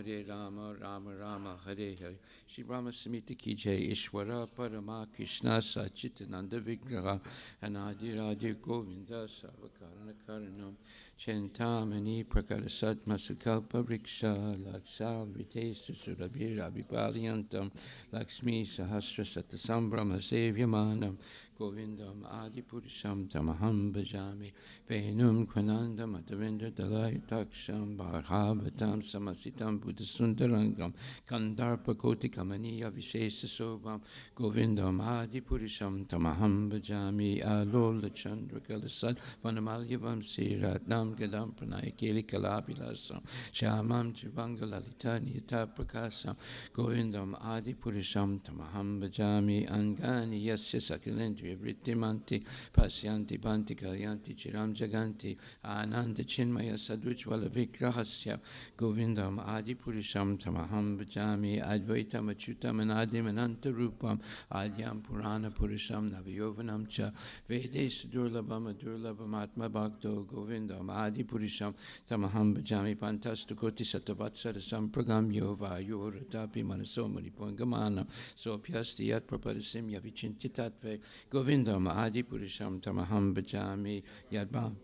Rama Rama Hare Hare Shri Brahma Samhita Ki Jai Ishwara Parama Krishna Sachitananda Vigraha Anadi Radhe Govinda Sarvakarana Karanam Chentamani Prakarasat Masukalpa Vriksha Laksa Vitesu Surabhira Vipaliantam Lakshmi Sahasra Satasambrahma Sevyamanam Govindam Adipurisham Tamaham Bhajami Venum Kwananda Madhavendra Dalai Taksham Bharhavatam Samasitam Buddhasundarangam Kandarpa Koti Kamaniya Vishesa Sobham Govindam Adipurisham Tamaham Bhajami Alola Chandra Kalasat Vanamalyavam Siratnam Gadam Pranayakeli Kalavilasam Shamam Trivangalalita Niyata Prakasam Govindam Adipurisham Tamaham Bhajami Angani Yasya Sakalendri Privrittimanti Pasyanti Panti Kalyanti Chiram Jaganti Ananda Chinmaya Sadvijvala Vigrahasya Govindam Adi Purisham Tamaham Bhajami Advaitam Achyutam Anadim Ananta Rupam Adyam Purana Purisham Navayovanam Cha Vedes Durlabam Durlabam Atma Bhakto Govindam Adi Purisham Tamaham Bhajami Pantastukoti Satavatsara Sampragam Yova Yoratapi Manasomani Pungamana Sopyasti Yat Prapadasim Yavichintitatve Govindam Adi Purisham Tamaham Bhajami Yadbam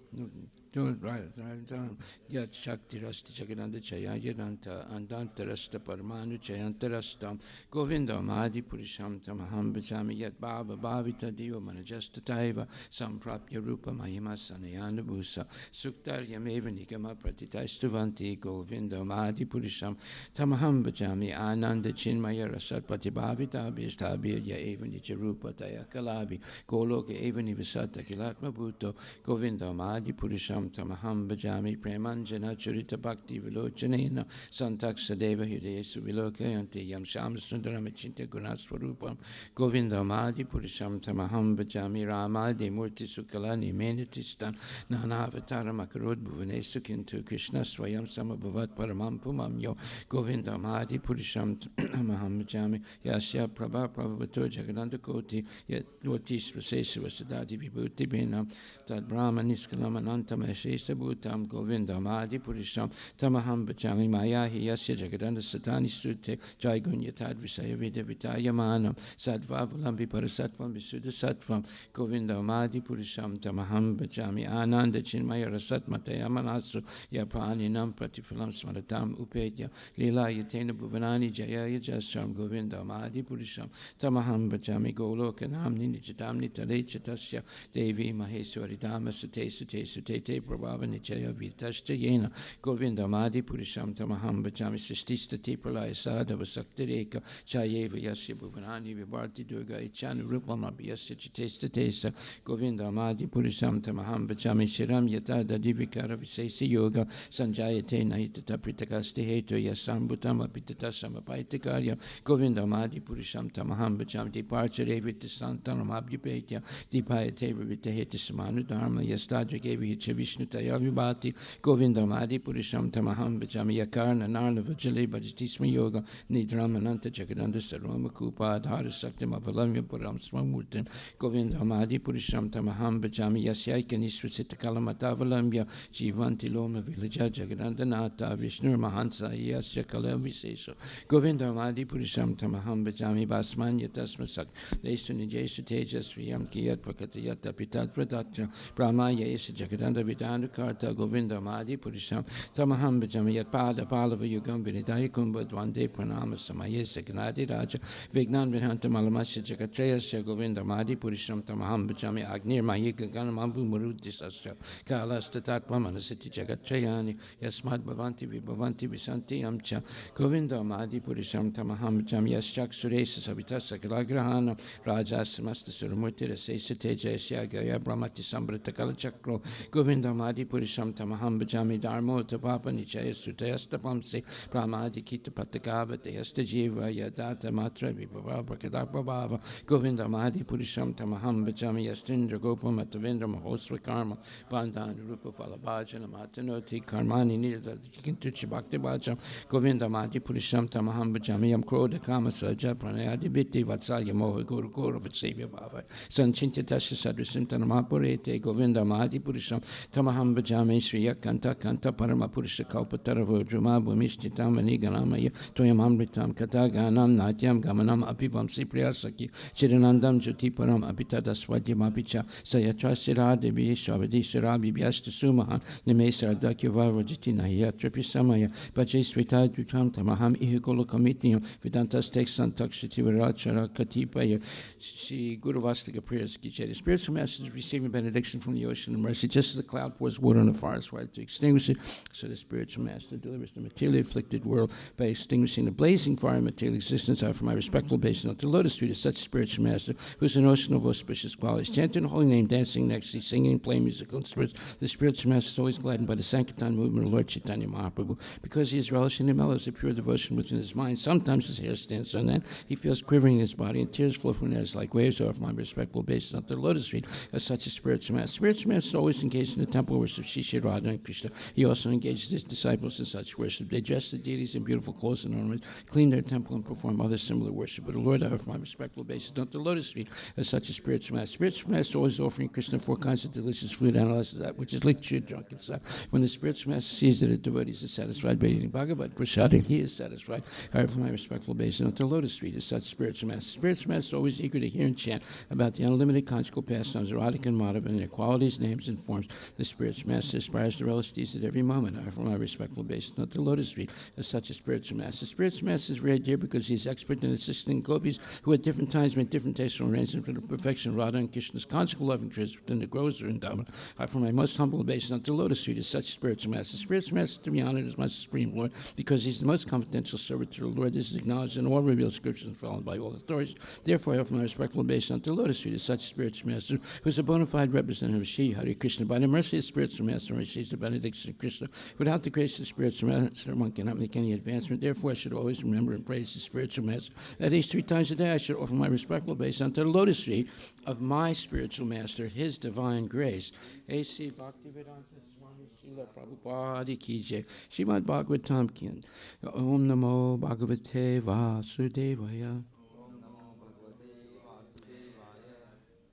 Yat Shakti Rasta Jagananda Chaya Yadanta Andanta Rasta Paramanu Chayanta Rastam Govindam Adi Purisham Tamaham Bhajami Yat Bhava Bhavita Diva Manajasta Taiva Samprapya Rupa Mahima Sanayana Bhusa Suktar Yameva Nigama Pratitaistavanti Govindam Adi Purisham Tamaham Bhajami Ananda Chinmaya Rasat Patibhavita Abhistabir Ya Eva Nicharupa Tayakalabi Goloka Eva Nivasata Kilatma Bhuto Govindam Adi Purisham Tamaham Bhajami Premanjana Churita Bhakti Vilochanena Santaksa Deva Hidesu Vilokayanti Yam Sham Sundaram Chinta Gunaswarupam Govindam Adi Purisham Tamaham Bhajami Ramadi Murti Sukalani Menitistan Nanavatar Makarud Bhuvanesu Kintu Krishna Swayam Samabhavat Paramam Pumam Yo Govindam Adi Purisham Tamaham Bhajami Yasya Prabha Prabhavato Jagananda Koti Yet Notis Vasesa Vasadadi Vibhuti Binam Tad Brahma Niskalam Anantam Shesha Bhutam Govindam Adi Purisham Tamaham Bhajami Mayahi Yasya Jagadanda Satani Sute Jai Gunyatad Visaya Vida Vitaya Manam Sadvavulambi Parasatvam Visuddha Sattvam Govindam Adi Purisham Tamaham Bhajami Ananda Chinmaya Rasat Mataya Manasu Yapaninam Pratifulam Smaratam Upedya Lila Yatena Bhuvanani Jaya Jasram Govindam Adi Purisham Tamaham Bhajami Golokanamni Nijatamni Tale Chatasya Devi Maheswari Dhamma Sute Sute Sute Prabhava Nichaya Vitashta Yena Govindam Adi Purisham Tamaham Bhajami Sistista Pralaya Sadhava Saktireka Chayeva Yasya Bhuvanani Vibharti Durga Ichanu Rupam Abhyasya Chitesta Tesa Govindam Adi Purisham Tamaham Bhajami Shiram Yatada Divikara Visesi Yoga Sanjayate Nahitata Pritakasti Hetu Yasambhutam Apitatasam Apaitakarya Govindam Adi Purisham Tamaham Bhajami Departure Vita Santanam Abhyapetya Dipayate Vita Heta Samanu Dharma Yastadra Gevi Vishnu Tayavibhati Govindam Adi Purisham Tamaham Bhajami Yakarna Narla Vajali Bhajatisma Yoga Nidram Ananta Jagadanda Saroma Kupa Adhara Saktam Avalamya Puram Swamurtim Govindam Adi Purisham Tamaham Bhajami Yasyaika Nisvasita Kalamatavalamya Jivanti Loma Villaja Jagadanda Nata Vishnu Mahansa Yasya Kalam Viseso Govindam Adi Purisham Tamaham Bhajami Basmanya Tasmasak Lesu Nijesu Tejas Viyam Kiyat Pakatayat Apitat Pradatra Brahmaya Esa Jagadanda Vidanu Karta Govindam Adi Purisham Tamaham Bhajami Yat Pada Palava Yugam Vinidaya Kumbha Dvande Pranama Samayesa Gnadi Raja Vignan Vinhanta Malamasya Jagatreyasya Govindam Adi Purisham Tamaham Bhajami Agnir Mayika Ganamambu Marudisasya Kalasta Tatva Manasiti Jagatreyani Yasmad Bhavanti Vibhavanti Visanti Amcha Govindam Adi Purisham Tamaham Bhajami Yaschak Suresa Savitasa Kalagrahana Rajas Masta Suramurti Rasesa Tejasya Gaya Brahmati Sambrata Kalachakro Govindam Adi Purisham Tamaham Bhajami Dharmo Tapapa Nichaya Sutayastapamse Brahmadi Kita Patagava Deyasta Jiva Yadata Matra Vibhava Prakadapabhava Govindam Adi Purisham Tamaham Bhajami Yastindra Gopam Atavindra Mahosva Karma Bandhan Rupa Falabhajana Matanoti Karmani Nida Kintuchi Bhakti Bhajam Govindam Adi Purisham Tamaham Bhajami Yam Kroda Kama Saja Pranayadi Biti Vatsalya Moha Guru Guru Vatsevya Bhava Sanchinta Tasha Sadrisintana Mahapurete Govindam Adi Purisham Tamaham Bhajami Sriya Kanta Kanta Parama Purusha Kalpataravo Druma Bhumishchitam Vaniganamaya Toyam Amritam Kataganam Natyam Gamanam Apivam Sipriyasaki Chiranandam Jyotiparam Apitada Swadyam Apicha Sayatra Sira Devi Shavadi Sirabi Vyasta Sumahan Nimesar Dakyavara Jitina Yatrapi Samaya Bhaje Svita Dukam Tamaham Ihikolokamitiam Vedantas Teksan Takshiti Virachara Katipaya Shri Guru Vastika prayers. The spiritual masters receiving benediction from the ocean of mercy, just as the cloud cloud pours water on the forest fire to extinguish it. So the spiritual master delivers the materially afflicted world by extinguishing the blazing fire of material existence. I offer my respectful obeisance to the lotus feet of such spiritual master, who is an ocean of auspicious qualities. Chanting the holy name, dancing next to, singing, playing musical instruments. The spiritual master is always gladdened by the Sankirtan movement of Lord Chaitanya Mahaprabhu, because he is relishing the mellows of pure devotion within his mind. Sometimes his hair stands on end. He feels quivering in his body, and tears flow from his eyes like waves. I offer my respectful obeisance to the lotus feet of such a spiritual master. Spiritual master is always engaged in the temple worship of Shri Shri Radha and Krishna. He also engages his disciples in such worship. They dress the deities in beautiful clothes and ornaments, clean their temple, and perform other similar worship. But the Lord, I offer my respectful obeisance to the lotus feet of such a spiritual master. Spiritual master always offering Krishna 4 kinds of delicious food, analyzes that which is liquid, drunk, and sour. When the spiritual master sees that the devotees are satisfied by eating Bhagavad Prasad, he is satisfied. I offer my respectful obeisance to the lotus feet of such spiritual master. Spiritual master is always eager to hear and chant about the unlimited conjugal pastimes of Radhika and Madhava and their qualities, names, and forms. The spiritual master aspires to relish these at every moment. I offer my respectful obeisance to the lotus feet of such a spiritual master. Spiritual master is very dear because he is expert in assisting gopis who at different times make different tasteful arrangements for the perfection of Radha and Krishna's conjugal loving treasures within the groves of Vrindavan. I offer my most humble obeisance to the lotus feet of such spiritual master. Spiritual master to be honored as my supreme Lord because he's the most confidential servant to the Lord. This is acknowledged in all revealed scriptures and followed by all authorities. Therefore, I offer my respectful obeisance to the lotus feet of such spiritual master who is a bona fide representative of Shri Hare Krishna. By the mercy of spiritual master, one receives the benediction of Krishna. Without the grace of spiritual master, one cannot make any advancement. Therefore, I should always remember and praise the spiritual master. At least 3 times a day, I should offer my respectful obeisance to the lotus feet of my spiritual master, his divine grace. A.C. Bhaktivedanta Swami Srila Prabhupada Ki Jai. Srimad Bhagavatam Ki. Om Namo Bhagavate Vasudevaya.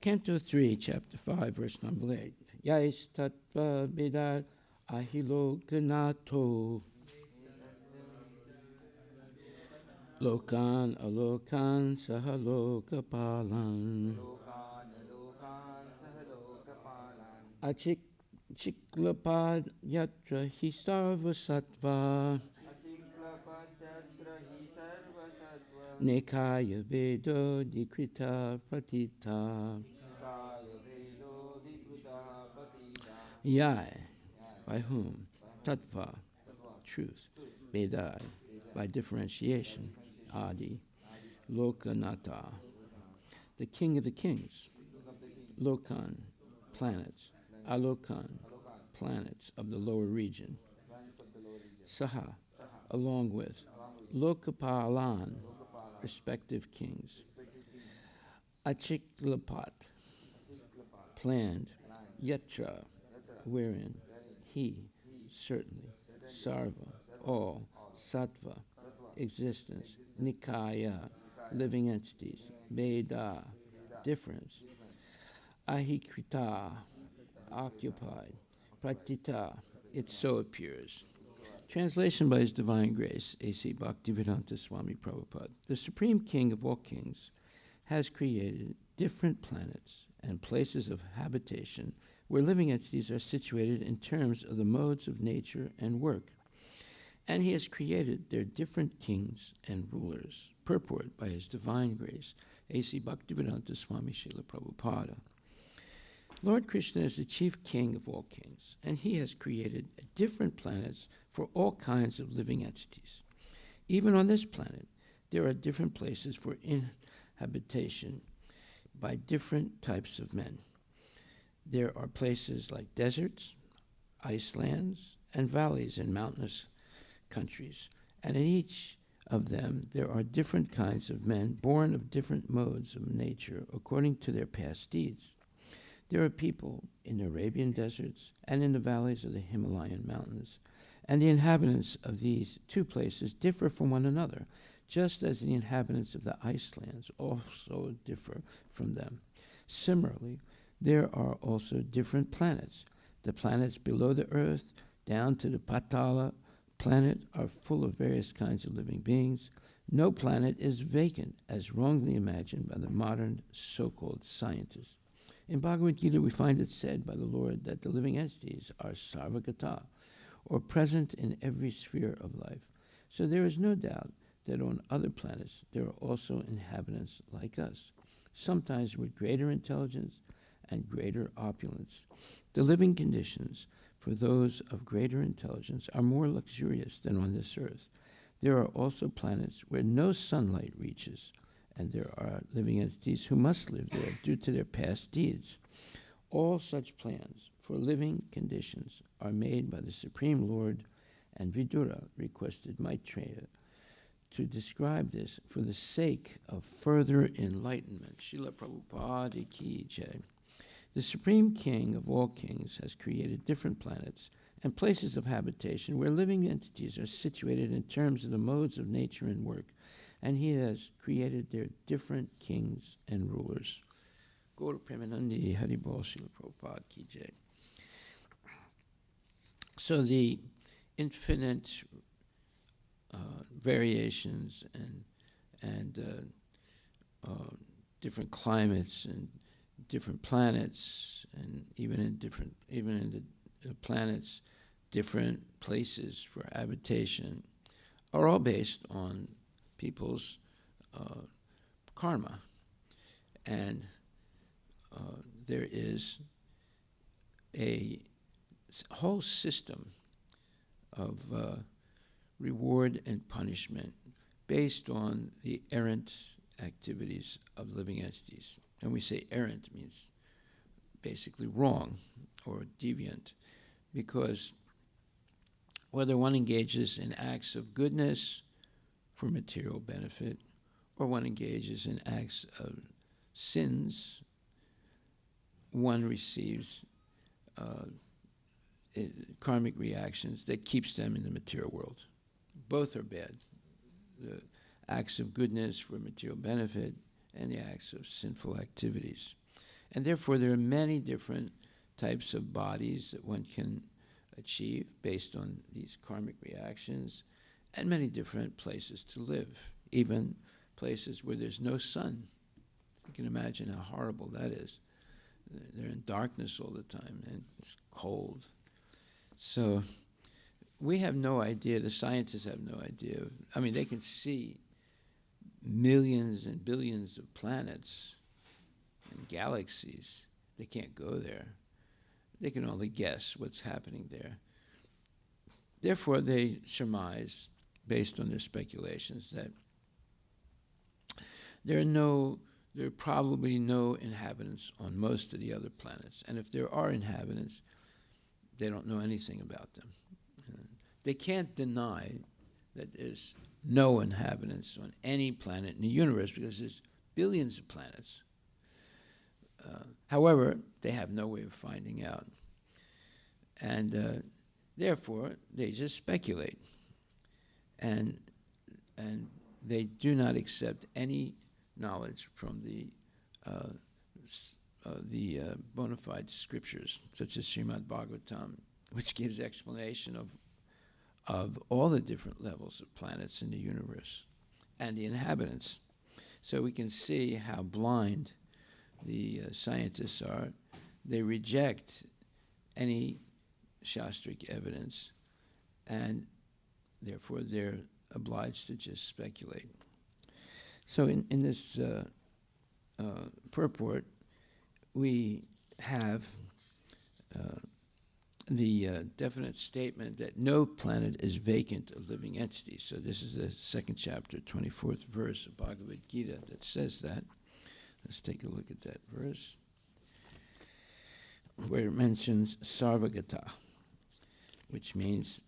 Canto 3, Chapter 5, verse number 8. Yais Tattva Vedar Ahilokanato Lokan Alokan Sahalokapalan Achik Chiklapad Yatra Hisarva Sattva Nekaya Vedo Dikrita Pratita Yai, by whom? Tattva, truth. Vedai, by differentiation. Adi, Lokanata, the king of the kings. Lokan, planets. Alokan, planets of the lower region. Saha, along with. Lokapalan, respective kings. Achiklapat, planned. Yatra, wherein. He, certainly. Sarva, all. Sattva, existence. Nikaya, living entities. Veda, difference. Ahikrita, occupied. Pratita, it so appears. Translation by His Divine Grace, A.C. Bhaktivedanta Swami Prabhupada. The Supreme King of all kings has created different planets and places of habitation where living entities are situated in terms of the modes of nature and work. And he has created their different kings and rulers. Purport by His Divine Grace, A.C. Bhaktivedanta Swami Srila Prabhupada. Lord Krishna is the chief king of all kings, and he has created different planets for all kinds of living entities. Even on this planet, there are different places for inhabitation by different types of men. There are places like deserts, icelands, and valleys in mountainous countries, and in each of them there are different kinds of men born of different modes of nature according to their past deeds. There are people in the Arabian deserts and in the valleys of the Himalayan mountains, and the inhabitants of these 2 places differ from one another, just as the inhabitants of the Icelands also differ from them. Similarly, there are also different planets. The planets below the earth, down to the Patala planet, are full of various kinds of living beings. No planet is vacant, as wrongly imagined by the modern so-called scientists. In Bhagavad Gita, we find it said by the Lord that the living entities are sarvagata, or present in every sphere of life. So there is no doubt that on other planets there are also inhabitants like us, sometimes with greater intelligence and greater opulence. The living conditions for those of greater intelligence are more luxurious than on this earth. There are also planets where no sunlight reaches, and there are living entities who must live there due to their past deeds. All such plans for living conditions are made by the Supreme Lord, and Vidura requested Maitreya to describe this for the sake of further enlightenment. Srila Prabhupada Ki Jai. The Supreme King of all kings has created different planets and places of habitation where living entities are situated in terms of the modes of nature and work, and he has created their different kings and rulers. Gaura Premanandi Haribol Srila Prabhupada Ki Jai. So the infinite variations and different climates and different planets, and even in the planets, different places for habitation, are all based on people's karma. And there is a whole system of reward and punishment based on the errant activities of living entities. And we say errant means basically wrong or deviant, because whether one engages in acts of goodness for material benefit, or one engages in acts of sins, one receives karmic reactions that keeps them in the material world. Both are bad. The acts of goodness for material benefit and the acts of sinful activities. And therefore there are many different types of bodies that one can achieve based on these karmic reactions, and many different places to live, even places where there's no sun. You can imagine how horrible that is. They're in darkness all the time, and it's cold. So we have no idea, the scientists have no idea. I mean, they can see millions and billions of planets and galaxies. They can't go there. They can only guess what's happening there. Therefore, they surmise, based on their speculations, that there are probably no inhabitants on most of the other planets. And if there are inhabitants, they don't know anything about them. They can't deny that there's no inhabitants on any planet in the universe, because there's billions of planets. However, they have no way of finding out. And therefore, they just speculate. And they do not accept any knowledge from the bona fide scriptures, such as Srimad Bhagavatam, which gives explanation of all the different levels of planets in the universe and the inhabitants. So we can see how blind the scientists are. They reject any Shastric evidence, and therefore they're obliged to just speculate. So in this purport, we have the definite statement that no planet is vacant of living entities. So this is the second chapter, 24th verse of Bhagavad Gita that says that. Let's take a look at that verse, where it mentions Sarvagata, which means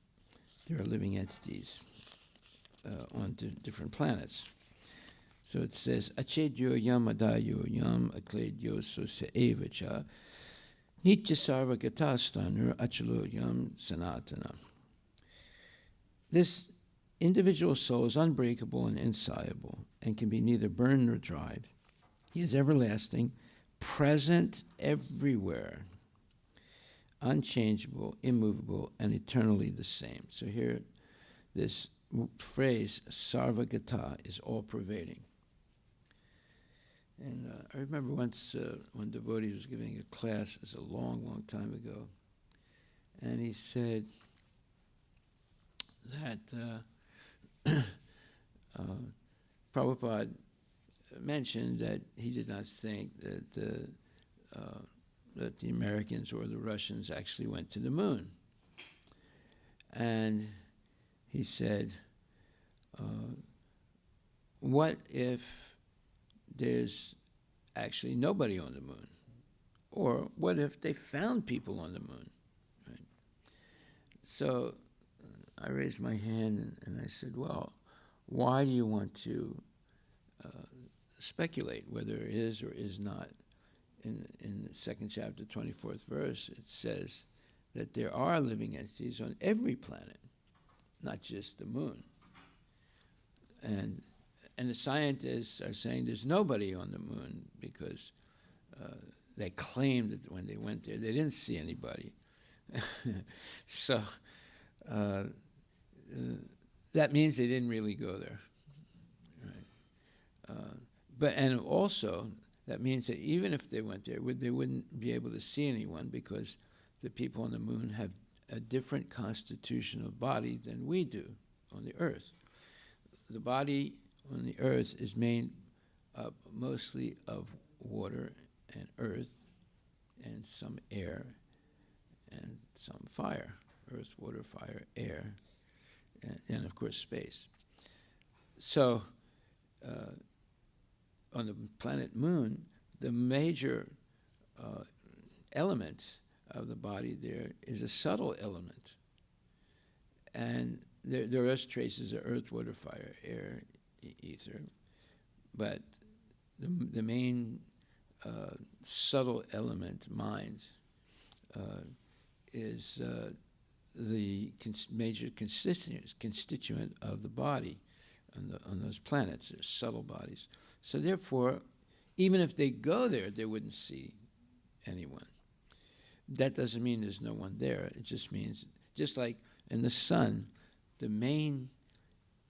there are living entities on different planets. So it says, Achedyo yam adayo yam akledyo sosa evacha nitya sarvagatasthanu achalo yam sanatana. This individual soul is unbreakable and insoluble and can be neither burned nor dried. He is everlasting, present everywhere, unchangeable, immovable, and eternally the same. So here, this phrase, sarvagata, is all-pervading. And I remember once one devotee was giving a class, it's a long, long time ago, and he said that Prabhupada mentioned that he did not think that that the Americans or the Russians actually went to the moon. And he said, what if there's actually nobody on the moon? Or what if they found people on the moon? Right? So I raised my hand and I said, well, why do you want to speculate whether it is or is not? In the second chapter, 24th verse, it says that there are living entities on every planet, not just the moon. And the scientists are saying there's nobody on the moon because they claimed that when they went there, they didn't see anybody. So that means they didn't really go there. Right? And also, that means that even if they went there, they wouldn't be able to see anyone because the people on the moon have a different constitutional body than we do on the Earth. The body on the Earth is made up mostly of water and earth and some air and some fire. Earth, water, fire, air, and of course space. So on the planet Moon, the major element of the body there is a subtle element. And there are traces of earth, water, fire, air, ether. But the main subtle element, mind, is the major constituent of the body on those planets. They're subtle bodies. So therefore, even if they go there, they wouldn't see anyone. That doesn't mean there's no one there. It just means, just like in the sun, the main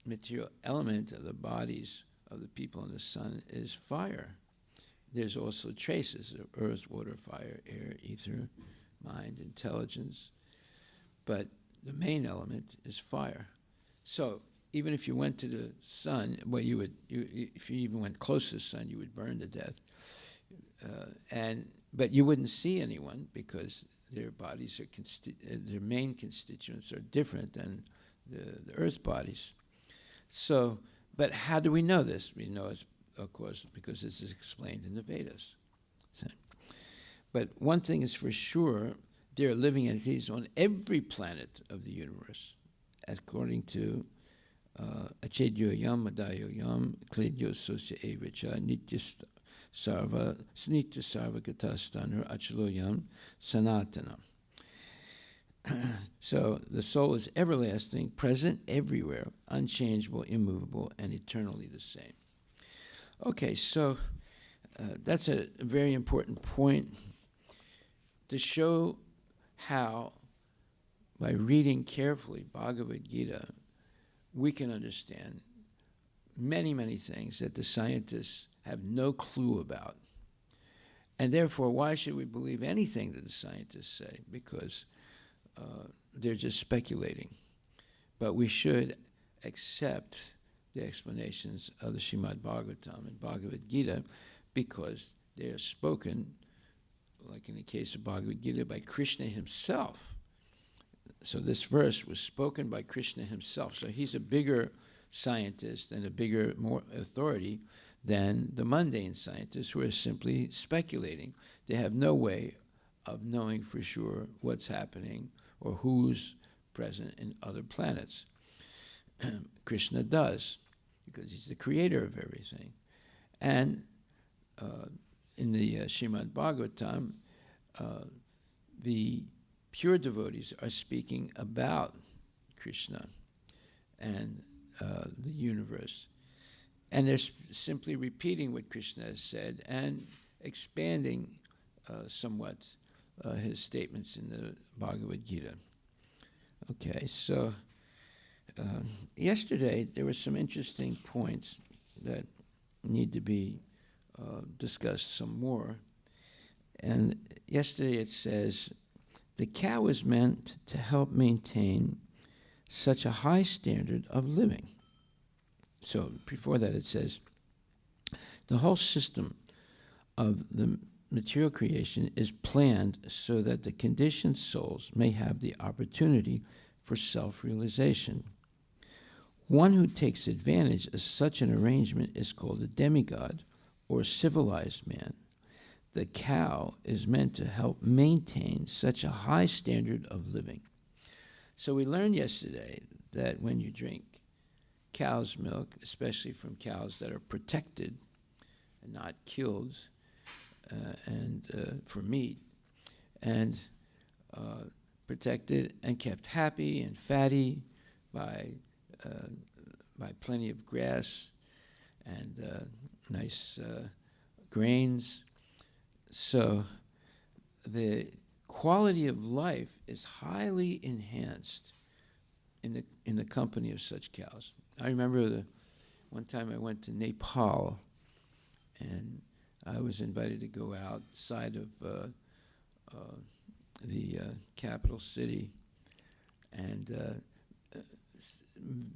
material element of the bodies of the people in the sun is fire. There's also traces of earth, water, fire, air, ether, mind, intelligence. But the main element is fire. So even if you went to the sun, well, if you even went close to the sun, you would burn to death. But you wouldn't see anyone because their bodies are their main constituents are different than the Earth bodies. So, but how do we know this? We know, of course, because this is explained in the Vedas. So, but one thing is for sure, there are living entities on every planet of the universe, according to Achedyo Yam, Adayo Yam, Kledyo Sosya Evacha, Nitya Sarva, Snitya Sarva Gatastanur, Achalo Yam, Sanatana. So the soul is everlasting, present everywhere, unchangeable, immovable, and eternally the same. Okay, so that's a very important point to show how, by reading carefully Bhagavad Gita, we can understand many, many things that the scientists have no clue about. And therefore, why should we believe anything that the scientists say? Because they're just speculating. But we should accept the explanations of the Srimad Bhagavatam and Bhagavad Gita because they are spoken, like in the case of Bhagavad Gita, by Krishna himself. So this verse was spoken by Krishna himself. So he's a bigger scientist and a bigger, more authority than the mundane scientists who are simply speculating. They have no way of knowing for sure what's happening or who's present in other planets. Krishna does, because he's the creator of everything. And in the Srimad Bhagavatam, the pure devotees are speaking about Krishna and the universe. And they're simply repeating what Krishna has said and expanding somewhat his statements in the Bhagavad Gita. Okay, so yesterday there were some interesting points that need to be discussed some more. And yesterday it says, the cow is meant to help maintain such a high standard of living. So before that it says, the whole system of the material creation is planned so that the conditioned souls may have the opportunity for self-realization. One who takes advantage of such an arrangement is called a demigod or civilized man. The cow is meant to help maintain such a high standard of living. So we learned yesterday that when you drink cow's milk, especially from cows that are protected and not killed for meat, and protected and kept happy and fatty by plenty of grass and nice grains. So the quality of life is highly enhanced in the company of such cows. I remember one time I went to Nepal, and I was invited to go outside of the capital city and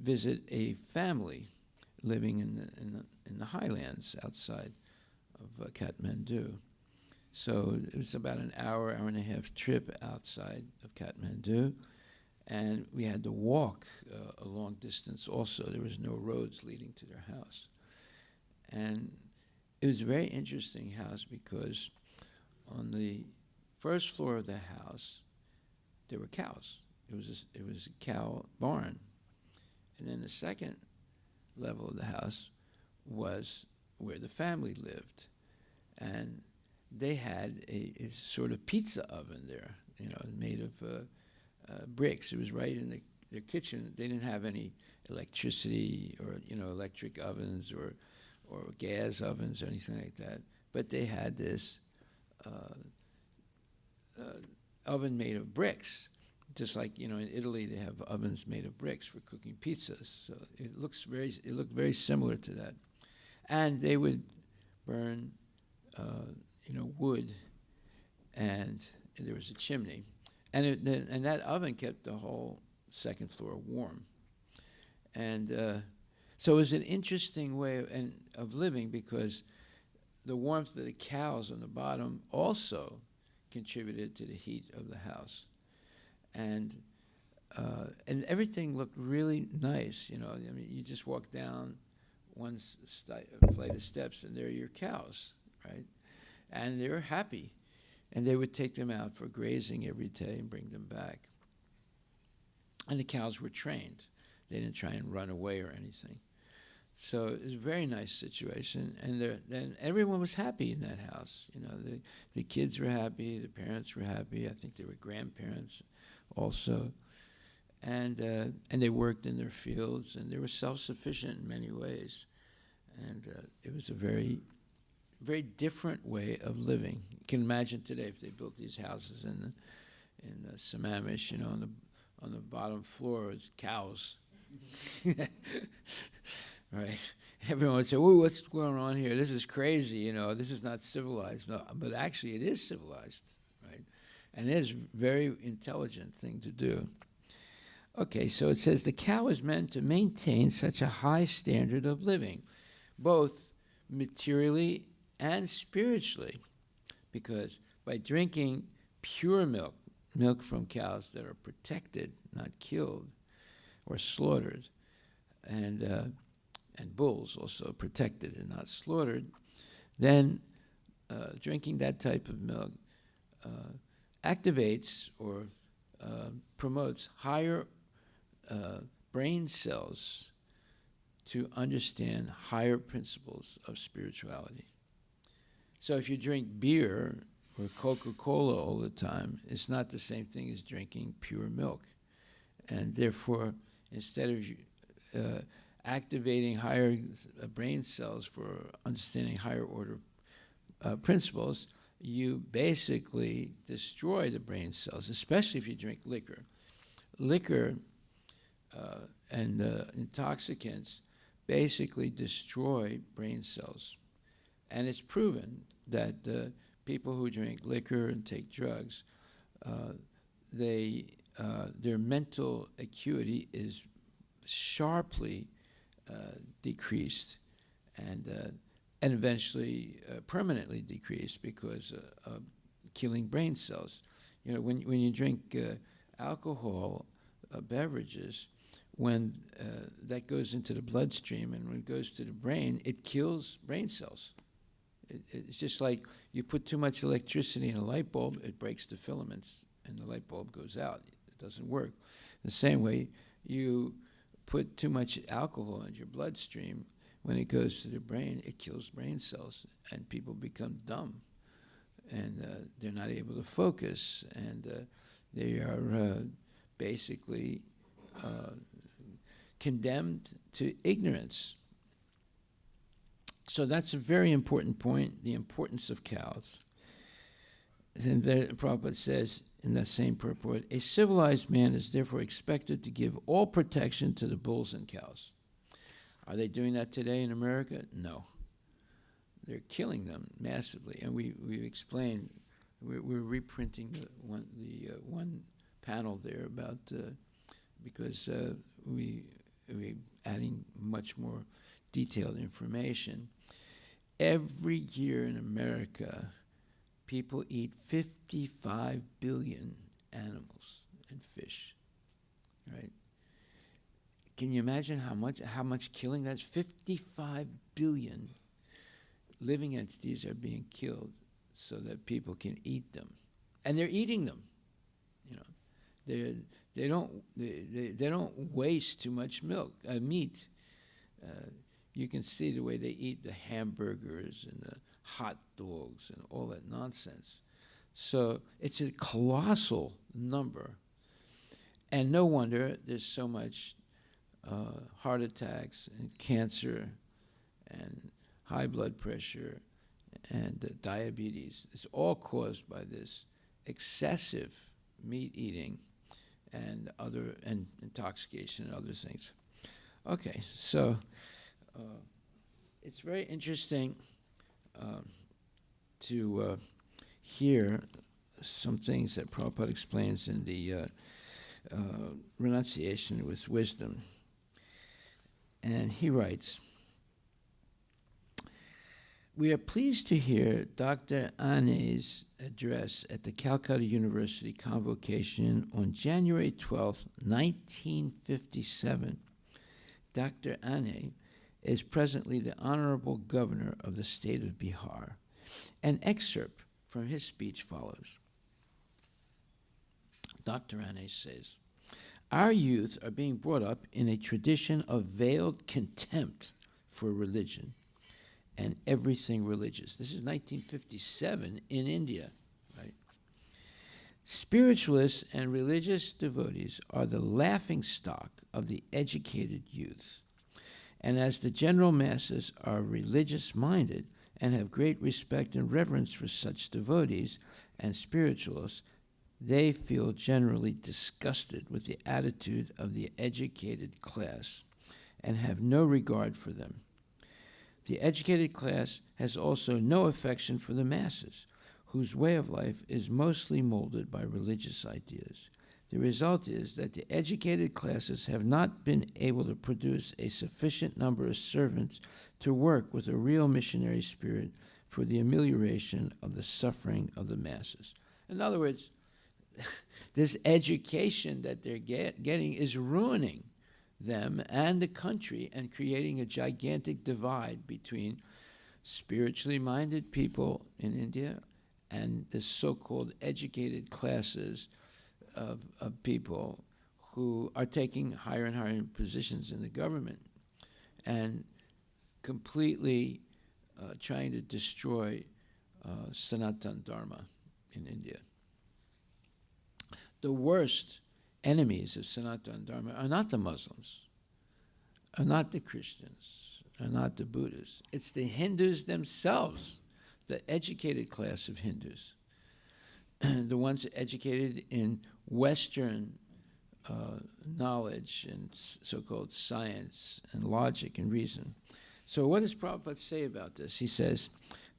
visit a family living in the highlands outside of Kathmandu. So it was about an hour and a half trip outside of Kathmandu, and we had to walk a long distance also. There was no roads leading to their house. And it was a very interesting house because on the first floor of the house, there were cows. It was a cow barn. And then the second level of the house was where the family lived. And they had a sort of pizza oven there, made of bricks. It was right in their kitchen. They didn't have any electricity or, electric ovens or gas ovens or anything like that. But they had this oven made of bricks. Just like, in Italy, they have ovens made of bricks for cooking pizzas. So it looked very similar to that. And they would burn, wood, and there was a chimney. And that oven kept the whole second floor warm. And so it was an interesting way of living because the warmth of the cows on the bottom also contributed to the heat of the house. And everything looked really nice, you just walk down one flight of steps and there are your cows, right? And they were happy. And they would take them out for grazing every day and bring them back. And the cows were trained. They didn't try and run away or anything. So it was a very nice situation. And then everyone was happy in that house. The kids were happy, the parents were happy. I think they were grandparents also. And they worked in their fields, and they were self-sufficient in many ways. And it was a very, very different way of living. You can imagine today if they built these houses in Sammamish, on the bottom floor is cows. Right? Everyone would say, "Oh, what's going on here? This is crazy, this is not civilized." No, but actually it is civilized, right? And it is a very intelligent thing to do. Okay, so it says the cow is meant to maintain such a high standard of living, both materially and spiritually, because by drinking pure milk from cows that are protected, not killed or slaughtered, and bulls also protected and not slaughtered, then drinking that type of milk activates or promotes higher brain cells to understand higher principles of spirituality. So if you drink beer or Coca-Cola all the time, it's not the same thing as drinking pure milk. And therefore, instead of activating higher brain cells for understanding higher order principles, you basically destroy the brain cells, especially if you drink liquor. Liquor and intoxicants basically destroy brain cells. And it's proven that people who drink liquor and take drugs, their mental acuity is sharply decreased, and and eventually permanently decrease because of killing brain cells. You know, when you drink alcohol beverages, when that goes into the bloodstream and when it goes to the brain, it kills brain cells. It's just like you put too much electricity in a light bulb, it breaks the filaments and the light bulb goes out. It doesn't work. The same way, you put too much alcohol in your bloodstream, when it goes to the brain, it kills brain cells and people become dumb and they're not able to focus and they are basically condemned to ignorance. So that's a very important point, the importance of cows. And there, Prabhupada says in that same purport, a civilized man is therefore expected to give all protection to the bulls and cows. Are they doing that today in America? No. They're killing them massively. And we explained, we're reprinting the one panel there about, because we're adding much more detailed information. Every year in America, people eat 55 billion animals and fish, right? Can you imagine how much killing that's? 55 billion living entities are being killed so that people can eat them, and they're eating them. You know, they don't waste too much meat. You can see the way they eat the hamburgers and the hot dogs and all that nonsense. So it's a colossal number. And no wonder there's so much heart attacks and cancer and high blood pressure and diabetes. It's all caused by this excessive meat eating and intoxication and other things. Okay, so it's very interesting to hear some things that Prabhupada explains in the Renunciation with Wisdom. And he writes, we are pleased to hear Dr. Ane's address at the Calcutta University Convocation on January 12, 1957. Dr. Ane is presently the Honorable Governor of the state of Bihar. An excerpt from his speech follows. Dr. Ane says, our youth are being brought up in a tradition of veiled contempt for religion and everything religious. This is 1957 in India, right? Spiritualists and religious devotees are the laughingstock of the educated youth. And as the general masses are religious-minded and have great respect and reverence for such devotees and spiritualists, they feel generally disgusted with the attitude of the educated class and have no regard for them. The educated class has also no affection for the masses, whose way of life is mostly molded by religious ideas. The result is that the educated classes have not been able to produce a sufficient number of servants to work with a real missionary spirit for the amelioration of the suffering of the masses. In other words, this education that they're getting is ruining them and the country and creating a gigantic divide between spiritually minded people in India and the so-called educated classes of people who are taking higher and higher positions in the government and completely trying to destroy Sanatana Dharma in India. The worst enemies of Sanatana Dharma are not the Muslims, are not the Christians, are not the Buddhists. It's the Hindus themselves, the educated class of Hindus, the ones educated in Western knowledge and so-called science and logic and reason. So what does Prabhupada say about this? He says,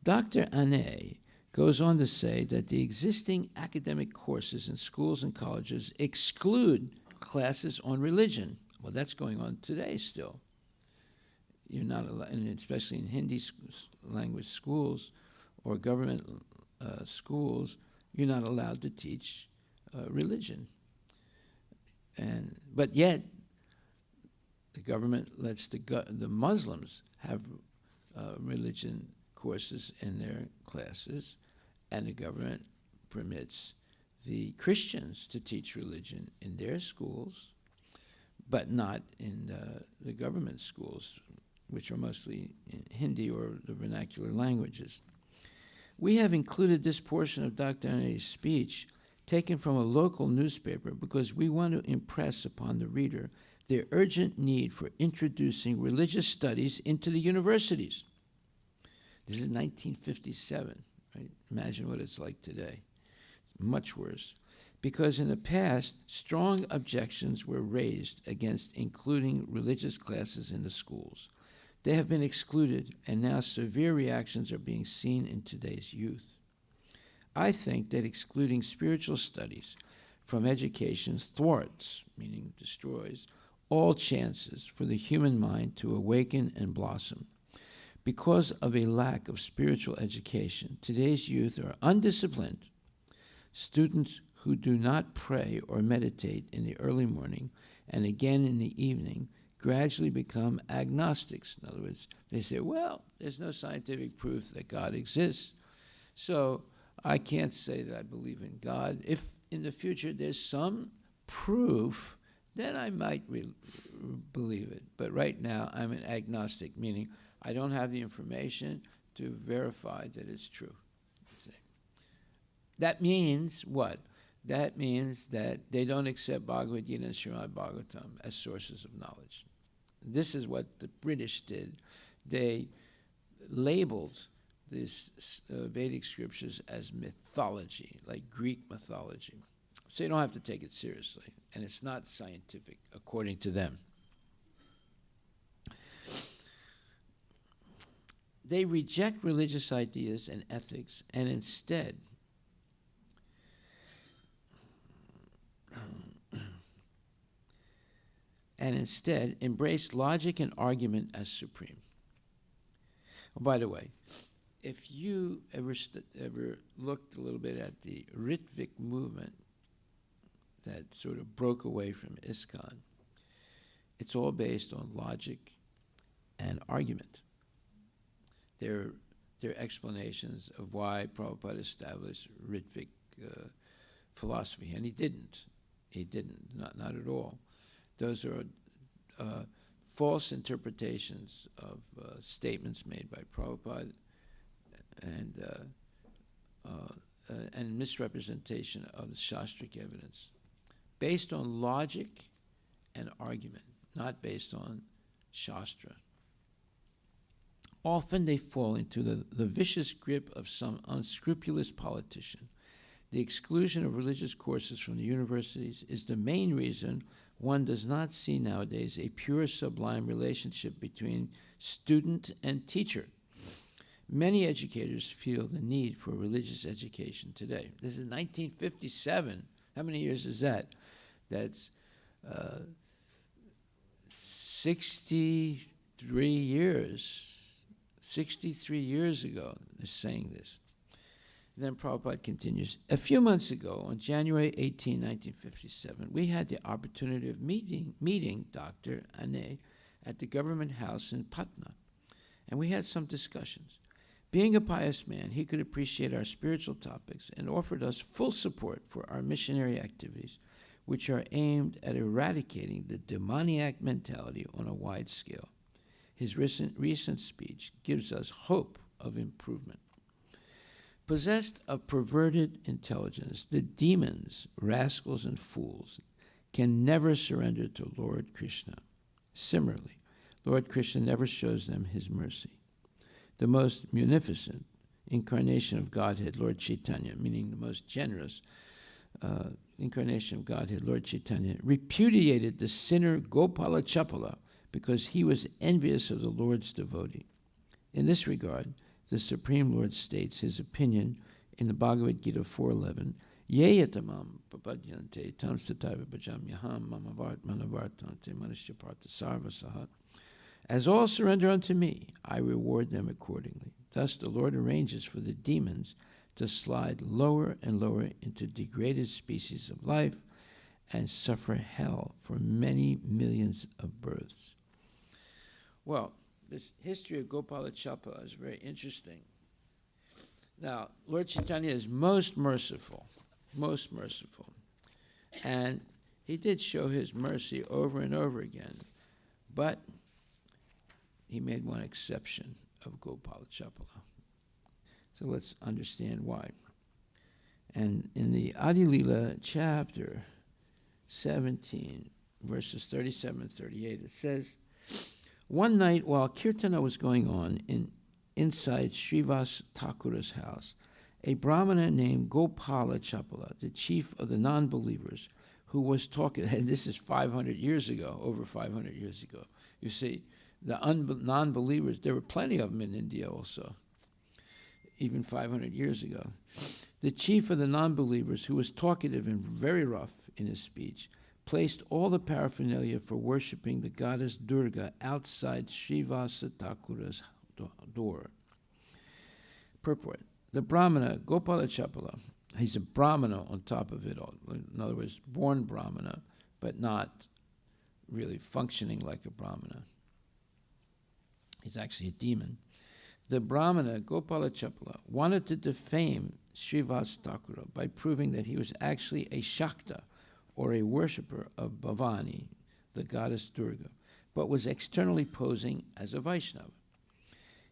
Dr. Ane goes on to say that the existing academic courses in schools and colleges exclude classes on religion. Well, that's going on today still. You're not allowed, and especially in Hindi language schools or government schools, you're not allowed to teach religion. But yet, the government lets the Muslims have religion courses in their classes, and the government permits the Christians to teach religion in their schools, but not in the government schools, which are mostly in Hindi or the vernacular languages. We have included this portion of Dr. Ane's speech taken from a local newspaper because we want to impress upon the reader the urgent need for introducing religious studies into the universities. This is 1957, right? Imagine what it's like today. It's much worse. Because in the past, strong objections were raised against including religious classes in the schools. They have been excluded, and now severe reactions are being seen in today's youth. I think that excluding spiritual studies from education thwarts, meaning destroys, all chances for the human mind to awaken and blossom. Because of a lack of spiritual education, today's youth are undisciplined. Students who do not pray or meditate in the early morning and again in the evening gradually become agnostics. In other words, they say, well, there's no scientific proof that God exists, so I can't say that I believe in God. If in the future there's some proof, then I might believe it. But right now, I'm an agnostic, meaning I don't have the information to verify that it's true. That means what? That means that they don't accept Bhagavad Gita and Srimad Bhagavatam as sources of knowledge. This is what the British did. They labeled these Vedic scriptures as mythology, like Greek mythology. So you don't have to take it seriously. And it's not scientific, according to them. They reject religious ideas and ethics and instead embrace logic and argument as supreme. Oh, by the way, if you ever looked a little bit at the Ritvik movement that sort of broke away from ISKCON, it's all based on logic and argument. Their explanations of why Prabhupada established Ritvik philosophy, and he didn't, not at all. Those are false interpretations of statements made by Prabhupada and misrepresentation of the Shastric evidence, based on logic and argument, not based on Shastra. Often they fall into the vicious grip of some unscrupulous politician. The exclusion of religious courses from the universities is the main reason one does not see nowadays a pure sublime relationship between student and teacher. Many educators feel the need for religious education today. This is 1957. How many years is that? That's 63 years. 63 years ago, they're saying this. Then Prabhupada continues, a few months ago, on January 18, 1957, we had the opportunity of meeting Dr. Ane at the government house in Patna, and we had some discussions. Being a pious man, he could appreciate our spiritual topics and offered us full support for our missionary activities, which are aimed at eradicating the demoniac mentality on a wide scale. His recent speech gives us hope of improvement. Possessed of perverted intelligence, the demons, rascals, and fools can never surrender to Lord Krishna. Similarly, Lord Krishna never shows them his mercy. The most munificent incarnation of Godhead, Lord Chaitanya, meaning the most generous incarnation of Godhead, Lord Chaitanya, repudiated the sinner Gopala Chapala because he was envious of the Lord's devotee. In this regard, the Supreme Lord states his opinion in the Bhagavad Gita 4:11, Yeyatamam papadyante tam sataiva bhajamyaham mamavart manavartante manishyaparta sarvasaha. As all surrender unto me, I reward them accordingly. Thus the Lord arranges for the demons to slide lower and lower into degraded species of life and suffer hell for many millions of births. Well, this history of Gopala Chapala is very interesting. Now, Lord Chaitanya is most merciful, and he did show his mercy over and over again, but he made one exception of Gopala Chapala. So let's understand why. And in the Adi Lila chapter 17, verses 37 and 38, it says, one night while Kirtana was going on inside Srivas Thakura's house, a Brahmana named Gopala Chapala, the chief of the non-believers, who was talking, and this is 500 years ago, over 500 years ago. You see, the non-believers, there were plenty of them in India also, even 500 years ago. The chief of the non-believers, who was talkative and very rough in his speech, placed all the paraphernalia for worshipping the goddess Durga outside Srivasa Thakura's door. Purport. The Brahmana, Gopala Chapala, he's a Brahmana on top of it all. In other words, born Brahmana, but not really functioning like a Brahmana. He's actually a demon. The Brahmana, Gopala Chapala, wanted to defame Srivas Thakura by proving that he was actually a Shakta, or a worshipper of Bhavani, the goddess Durga, but was externally posing as a Vaishnava.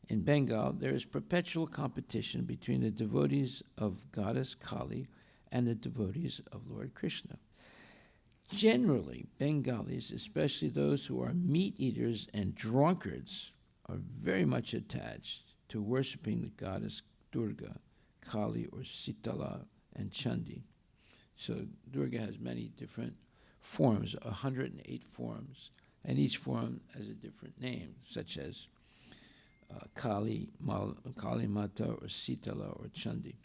In Bengal, there is perpetual competition between the devotees of goddess Kali and the devotees of Lord Krishna. Generally, Bengalis, especially those who are meat eaters and drunkards, are very much attached to worshiping the goddess Durga, Kali, or Sitala, and Chandi. So Durga has many different forms, 108 forms, and each form has a different name, such as Kali Mata, or Sitala, or Chandi.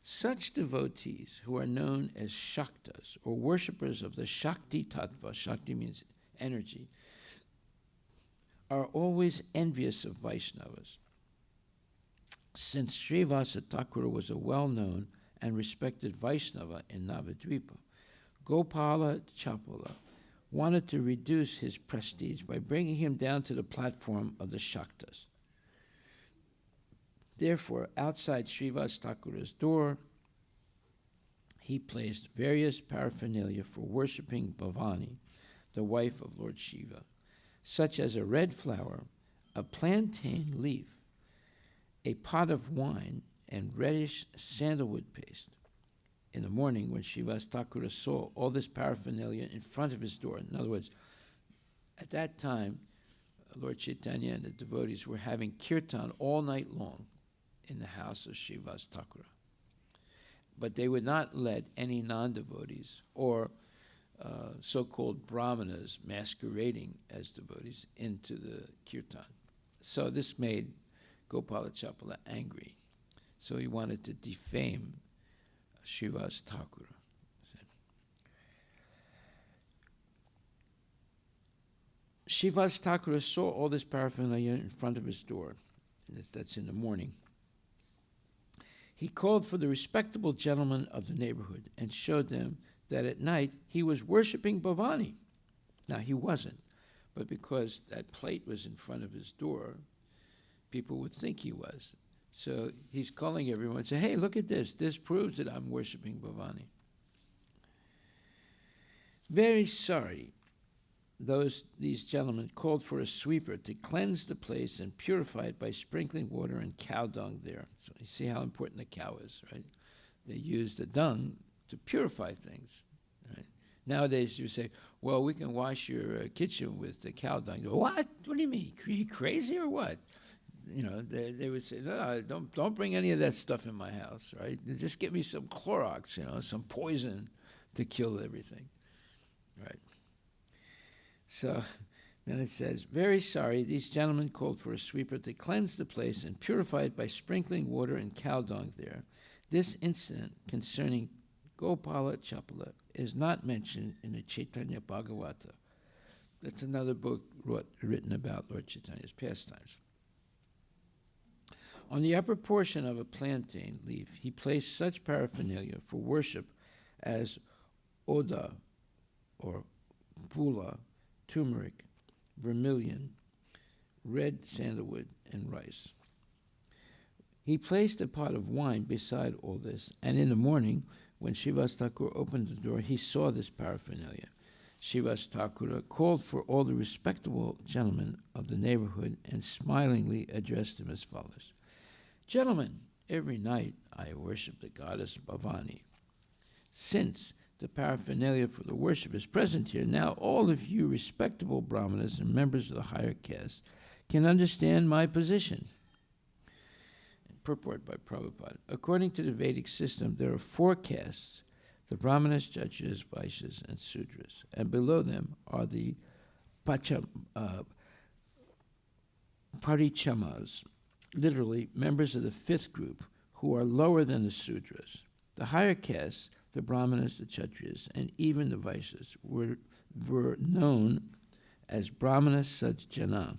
Such devotees, who are known as Shaktas, or worshippers of the Shakti Tattva, Shakti means energy, are always envious of Vaishnavas. Since Srivasa Thakura was a well-known and respected Vaishnava in Navadvipa, Gopala Chapala wanted to reduce his prestige by bringing him down to the platform of the Shaktas. Therefore, outside Srivas Thakura's door, he placed various paraphernalia for worshipping Bhavani, the wife of Lord Shiva, such as a red flower, a plantain leaf, a pot of wine, and reddish sandalwood paste. In the morning, when Srivas Thakura saw all this paraphernalia in front of his door, in other words, at that time, Lord Chaitanya and the devotees were having kirtan all night long in the house of Srivas Thakura. But they would not let any non-devotees or so-called brahmanas masquerading as devotees into the kirtan. So this made Gopala Chapala angry. So he wanted to defame Srivas Thakura. Srivas Thakura saw all this paraphernalia in front of his door. That's in the morning. He called for the respectable gentlemen of the neighborhood and showed them that at night he was worshipping Bhavani. Now, he wasn't, but because that plate was in front of his door, people would think he was. So he's calling everyone and saying, hey, look at this. This proves that I'm worshipping Bhavani. Very sorry, these gentlemen called for a sweeper to cleanse the place and purify it by sprinkling water and cow dung there. So you see how important the cow is, right? They use the dung to purify things. Right? Nowadays you say, well, we can wash your kitchen with the cow dung. What? What do you mean? Are you crazy or what? You know, they would say, no, don't bring any of that stuff in my house, right? Just get me some Clorox, some poison to kill everything, right? So then it says, very sorry, these gentlemen called for a sweeper to cleanse the place and purify it by sprinkling water and cow dung there. This incident concerning Gopala Chapala is not mentioned in the Chaitanya Bhagavata, That's another book written about Lord Chaitanya's pastimes. On the upper portion of a plantain leaf, he placed such paraphernalia for worship as oda, or pula, turmeric, vermilion, red sandalwood, and rice. He placed a pot of wine beside all this, and in the morning, when Srivas Thakur opened the door, he saw this paraphernalia. Srivas Thakur called for all the respectable gentlemen of the neighborhood and smilingly addressed them as follows. Gentlemen, every night I worship the goddess Bhavani. Since the paraphernalia for the worship is present here, now all of you respectable brahmanas and members of the higher caste can understand my position. Purport by Prabhupada. According to the Vedic system, there are 4 castes, the Brahmanas, Kshatriyas, Vaishyas, and Sudras, and below them are the Parichamas, literally members of the 5th group, who are lower than the Sudras. The higher castes, the Brahmanas, the Kshatriyas, and even the Vaishyas, were known as Brahmana Sajjana.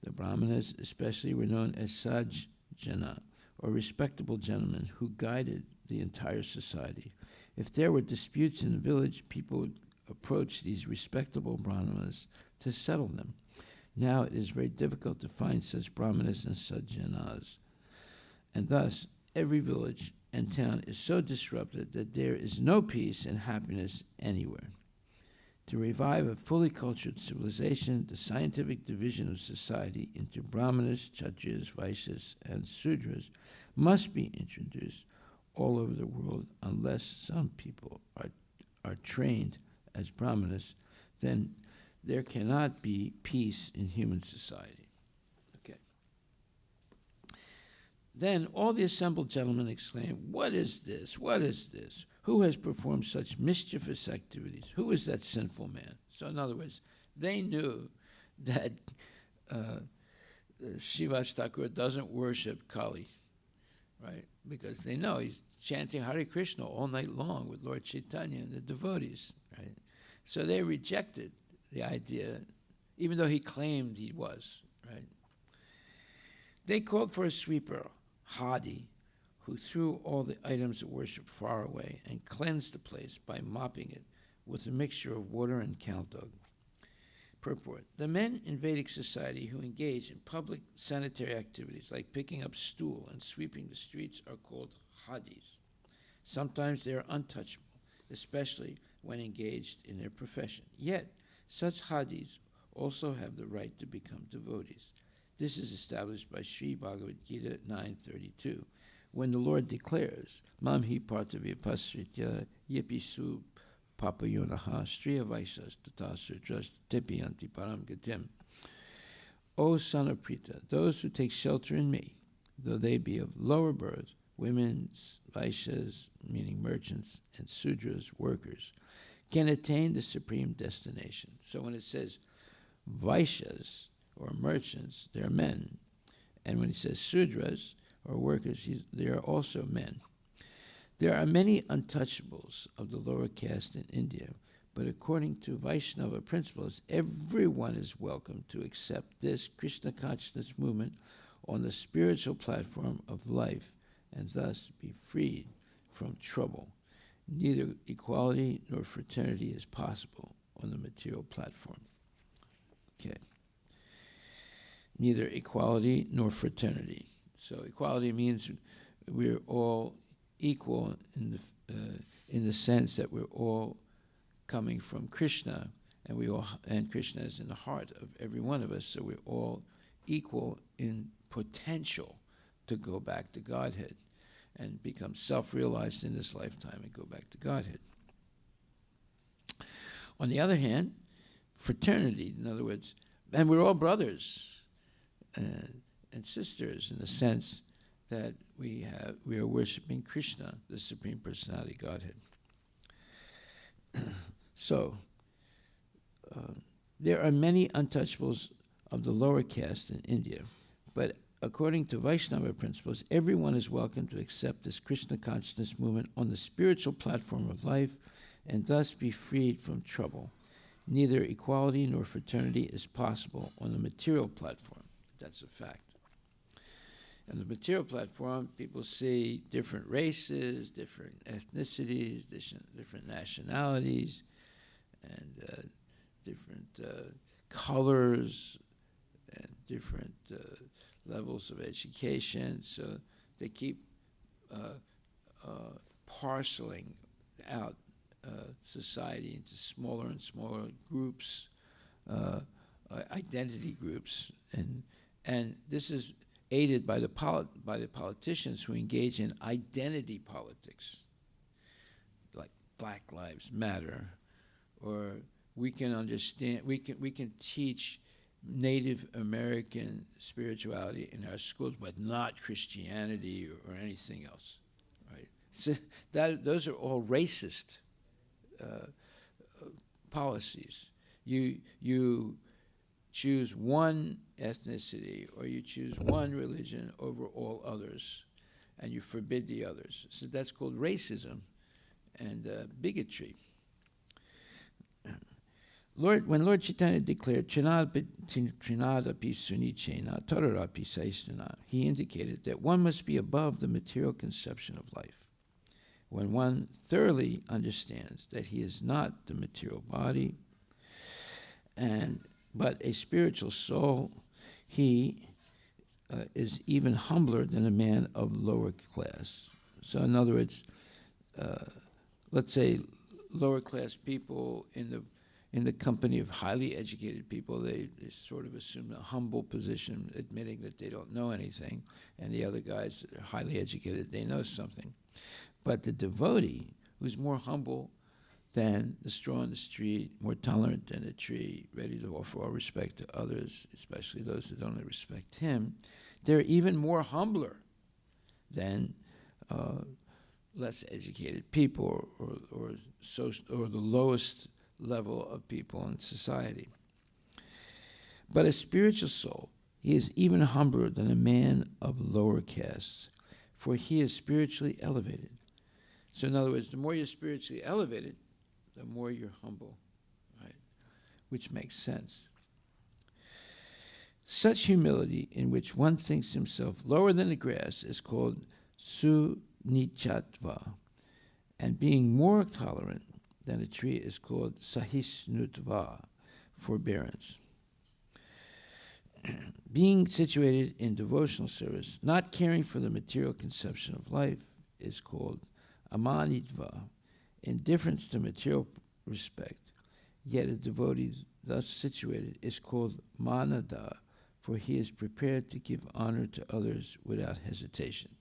The Brahmanas especially were known as Sajjana, or respectable gentlemen who guided the entire society. If there were disputes in the village, people would approach these respectable Brahmanas to settle them. Now it is very difficult to find such Brahmanas and Sajjanas, and thus every village and town is so disrupted that there is no peace and happiness anywhere. To revive a fully cultured civilization, the scientific division of society into Brahmanas, Kshatriyas, Vaishyas, and Sudras must be introduced all over the world. Unless some people are trained as Brahmanas, then there cannot be peace in human society. Okay. Then all the assembled gentlemen exclaimed, "What is this? What is this? Who has performed such mischievous activities? Who is that sinful man?" So in other words, they knew that Srivas Thakur doesn't worship Kali, right? Because they know he's chanting Hare Krishna all night long with Lord Chaitanya and the devotees, right? So they rejected the idea, even though he claimed he was, right? They called for a sweeper, Hadi, who threw all the items of worship far away and cleansed the place by mopping it with a mixture of water and cow dung. Purport. The men in Vedic society who engage in public sanitary activities like picking up stool and sweeping the streets are called Hadis. Sometimes they are untouchable, especially when engaged in their profession. Yet, such Hadis also have the right to become devotees. This is established by Sri Bhagavad Gita 9:32. When the Lord declares, Mamhi Partavya Pasritya Yepisu Papayonaha Striya Vaisas Tata Sutras Tepiyanti Param Gatim. O son of Prita, those who take shelter in me, though they be of lower birth, women, Vaishyas, meaning merchants, and Sudras, workers, can attain the supreme destination. So when it says Vaishyas, or merchants, they're men. And when it says Sudras, or workers, they are also men. There are many untouchables of the lower caste in India, but according to Vaishnava principles, everyone is welcome to accept this Krishna consciousness movement on the spiritual platform of life and thus be freed from trouble. Neither equality nor fraternity is possible on the material platform. Okay. Neither equality nor fraternity. So equality means we're all equal in the sense that we're all coming from Krishna, and Krishna is in the heart of every one of us. So we're all equal in potential to go back to Godhead and become self-realized in this lifetime and go back to Godhead. On the other hand, fraternity, in other words, and we're all brothers and sisters in the sense that we are worshiping Krishna, the Supreme Personality Godhead. So, there are many untouchables of the lower caste in India, but according to Vaishnava principles, everyone is welcome to accept this Krishna consciousness movement on the spiritual platform of life and thus be freed from trouble. neither equality nor fraternity is possible on the material platform. That's a fact. On the material platform, people see different races, different ethnicities, different nationalities, and different colors, and different levels of education. So they keep parceling out society into smaller and smaller groups, identity groups, and this is aided by the politicians who engage in identity politics, like Black Lives Matter, or we can teach Native American spirituality in our schools, but not Christianity or anything else, right? So those are all racist policies. You choose one ethnicity or you choose one religion over all others, and you forbid the others. So that's called racism and bigotry. When Lord Chaitanya declared Trinada pi sunichena, Tarara pi saistana, he indicated that one must be above the material conception of life. When one thoroughly understands that he is not the material body, but a spiritual soul, he is even humbler than a man of lower class. So in other words, let's say lower class people in the company of highly educated people, they sort of assume a humble position, admitting that they don't know anything, and the other guys that are highly educated, they know something. But the devotee, who's more humble than the straw in the street, more tolerant than a tree, ready to offer all respect to others, especially those who don't respect him, they're even more humbler than less educated people or the lowest level of people in society. But a spiritual soul, he is even humbler than a man of lower castes, for he is spiritually elevated. So in other words, the more you're spiritually elevated, the more you're humble, right? Which makes sense. Such humility in which one thinks himself lower than the grass is called sunichatva, and being more tolerant than a tree is called sahisnutva, forbearance. Being situated in devotional service, not caring for the material conception of life, is called amanitva, indifference to material respect. Yet a devotee thus situated is called manada, for he is prepared to give honor to others without hesitation.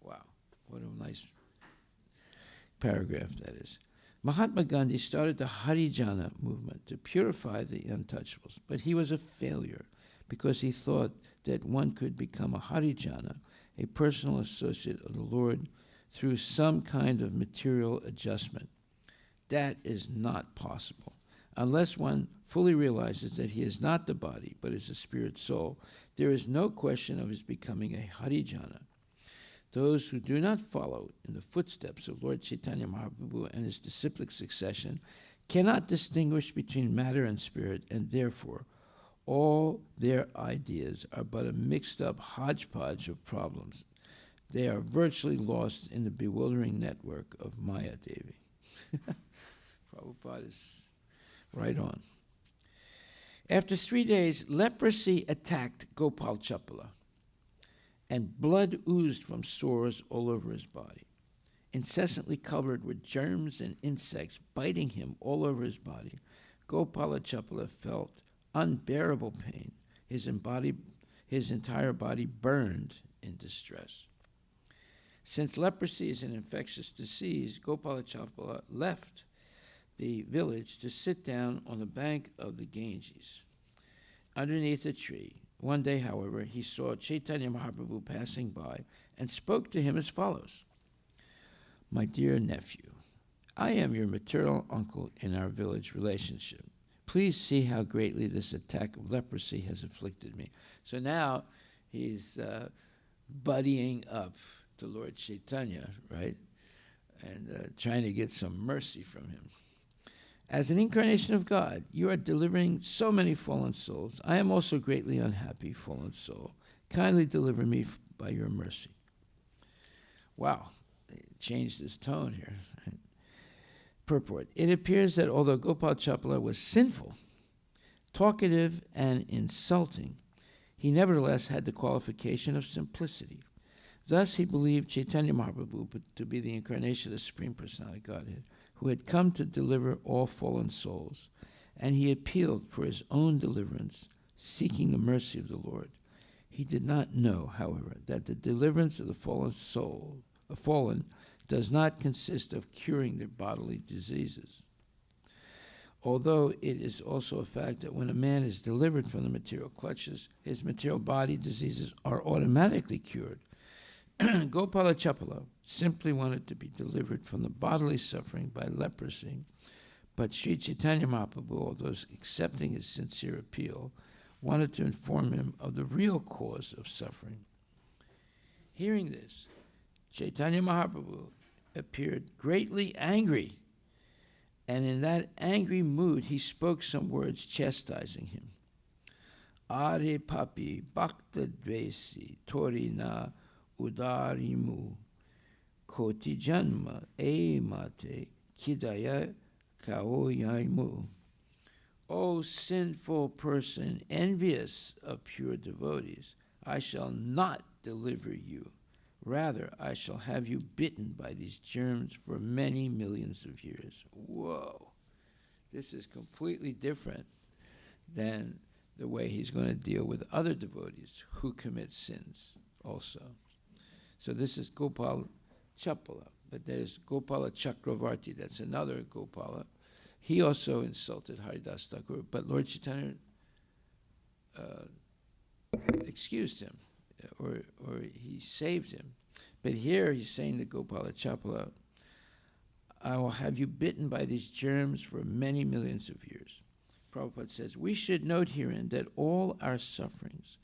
Wow, what a nice paragraph that is. Mahatma Gandhi started the Harijana movement to purify the untouchables, but he was a failure because he thought that one could become a Harijana, a personal associate of the Lord, through some kind of material adjustment. That is not possible. Unless one fully realizes that he is not the body, but is a spirit soul, there is no question of his becoming a Harijana. Those who do not follow in the footsteps of Lord Chaitanya Mahaprabhu and his disciplic succession cannot distinguish between matter and spirit, and therefore all their ideas are but a mixed-up hodgepodge of problems. They are virtually lost in the bewildering network of Maya Devi. Prabhupada is right on. After 3 days, leprosy attacked Gopal Chapala, and blood oozed from sores all over his body. Incessantly covered with germs and insects biting him all over his body, Gopala Chapala felt unbearable pain. His entire body burned in distress. Since leprosy is an infectious disease, Gopala Chapala left the village to sit down on the bank of the Ganges, underneath a tree. One day, however, he saw Chaitanya Mahaprabhu passing by and spoke to him as follows. My dear nephew, I am your maternal uncle in our village relationship. Please see how greatly this attack of leprosy has afflicted me. So now he's buddying up to Lord Chaitanya, right? And trying to get some mercy from him. As an incarnation of God, you are delivering so many fallen souls. I am also greatly unhappy, fallen soul. Kindly deliver me by your mercy. Wow, it changed his tone here. Purport. It appears that although Gopal Chapala was sinful, talkative, and insulting, he nevertheless had the qualification of simplicity. Thus, he believed Chaitanya Mahaprabhu to be the incarnation of the Supreme Personality of Godhead, who had come to deliver all fallen souls, and he appealed for his own deliverance, seeking the mercy of the Lord. He did not know, however, that the deliverance of the fallen does not consist of curing their bodily diseases. Although it is also a fact that when a man is delivered from the material clutches, his material body diseases are automatically cured. Gopala Chapala simply wanted to be delivered from the bodily suffering by leprosy, but Sri Chaitanya Mahaprabhu, although accepting his sincere appeal, wanted to inform him of the real cause of suffering. Hearing this, Chaitanya Mahaprabhu appeared greatly angry, and in that angry mood he spoke some words chastising him. Are papi bhakta dvesi torina udarimu koti janma mate kidaya kaoyaimu. O sinful person, envious of pure devotees, I shall not deliver you. Rather, I shall have you bitten by these germs for many millions of years. Whoa. This is completely different than the way he's going to deal with other devotees who commit sins also. So this is Gopal Chapala, but there's Gopala Chakravarti, that's another Gopala. He also insulted Haridas Thakur, but Lord Chaitanya excused him, or he saved him. But here he's saying to Gopala Chapala, I will have you bitten by these germs for many millions of years. Prabhupada says, we should note herein that all our sufferings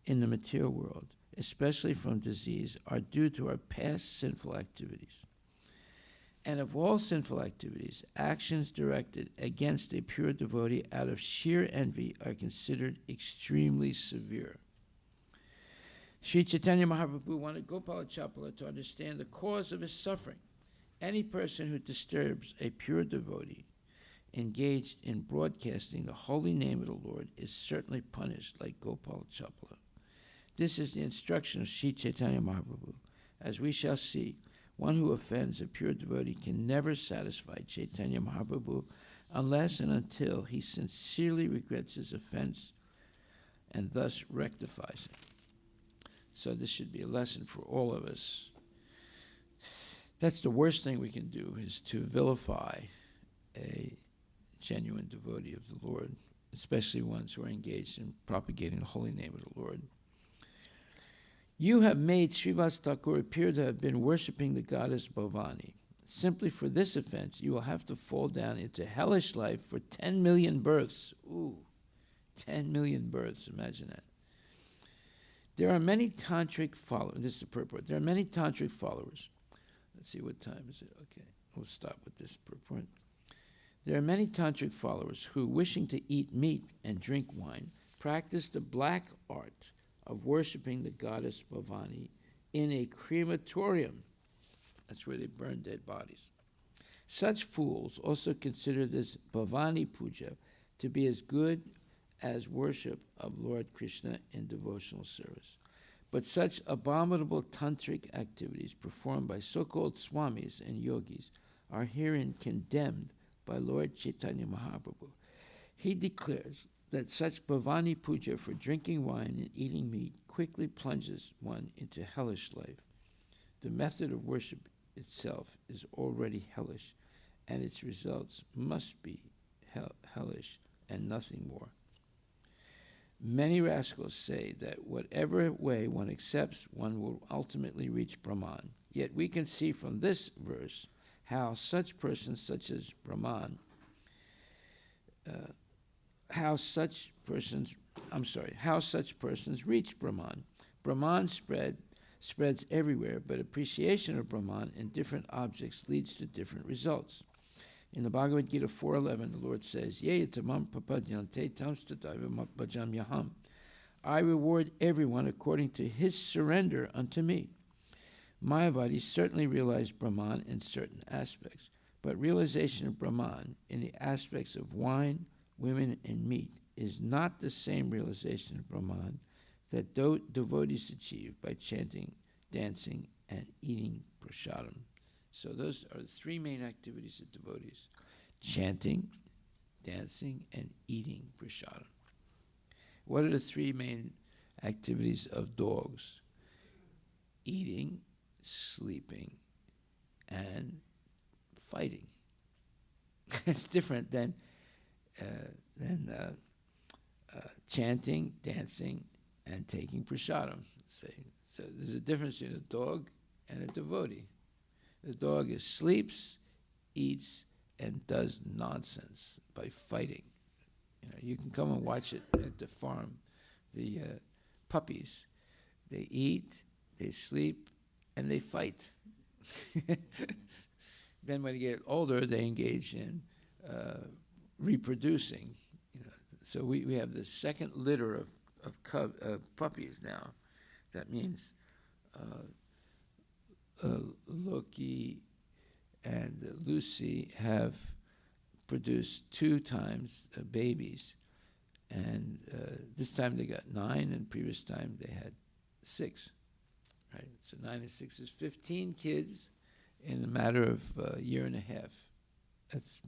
in the material world, especially from disease, are due to our past sinful activities. And of all sinful activities, actions directed against a pure devotee out of sheer envy are considered extremely severe. Sri Chaitanya Mahaprabhu wanted Gopala Chapala to understand the cause of his suffering. Any person who disturbs a pure devotee engaged in broadcasting the holy name of the Lord is certainly punished like Gopala Chapala. This is the instruction of Sri Chaitanya Mahaprabhu. As we shall see, one who offends a pure devotee can never satisfy Chaitanya Mahaprabhu unless and until he sincerely regrets his offense and thus rectifies it. So this should be a lesson for all of us. That's the worst thing we can do, is to vilify a genuine devotee of the Lord, especially ones who are engaged in propagating the holy name of the Lord. You have made Srivas Thakur appear to have been worshipping the goddess Bhavani. Simply for this offense, you will have to fall down into hellish life for 10 million births. Ooh, 10 million births, imagine that. There are many tantric followers. This is the purport. There are many tantric followers. Let's see, what time is it? Okay, we'll stop with this purport. There are many tantric followers who, wishing to eat meat and drink wine, practice the black art of worshiping the goddess Bhavani in a crematorium. That's where they burn dead bodies. Such fools also consider this Bhavani Puja to be as good as worship of Lord Krishna in devotional service. But such abominable tantric activities performed by so-called swamis and yogis are herein condemned by Lord Chaitanya Mahaprabhu. He declares that such Bhavani Puja for drinking wine and eating meat quickly plunges one into hellish life. The method of worship itself is already hellish, and its results must be hellish and nothing more. Many rascals say that whatever way one accepts, one will ultimately reach Brahman. Yet we can see from this verse how such persons such as Brahman, how such persons reach Brahman. Brahman spreads everywhere, but appreciation of Brahman in different objects leads to different results. In the Bhagavad Gita 4:11, the Lord says, Ye tamam papadyante tamstataiva bhajam yaham. I reward everyone according to his surrender unto me. Mayavadis certainly realize Brahman in certain aspects, but realization of Brahman in the aspects of wine, women, and meat is not the same realization of Brahman that devotees achieve by chanting, dancing, and eating prasadam. So those are the three main activities of devotees: chanting, dancing, and eating prasadam. What are the three main activities of dogs? Eating, sleeping, and fighting. It's different than chanting, dancing, and taking prasadam. So there's a difference between a dog and a devotee. The dog sleeps, eats, and does nonsense by fighting. You can come and watch it at the farm. The puppies, they eat, they sleep, and they fight. Then when they get older, they engage in reproducing. So we have the second litter of puppies now. That means Loki and Lucy have produced 2 times babies, and this time they got 9, and previous time they had 6. Right, so 9 and 6 is 15 kids in a matter of a year and a half. That's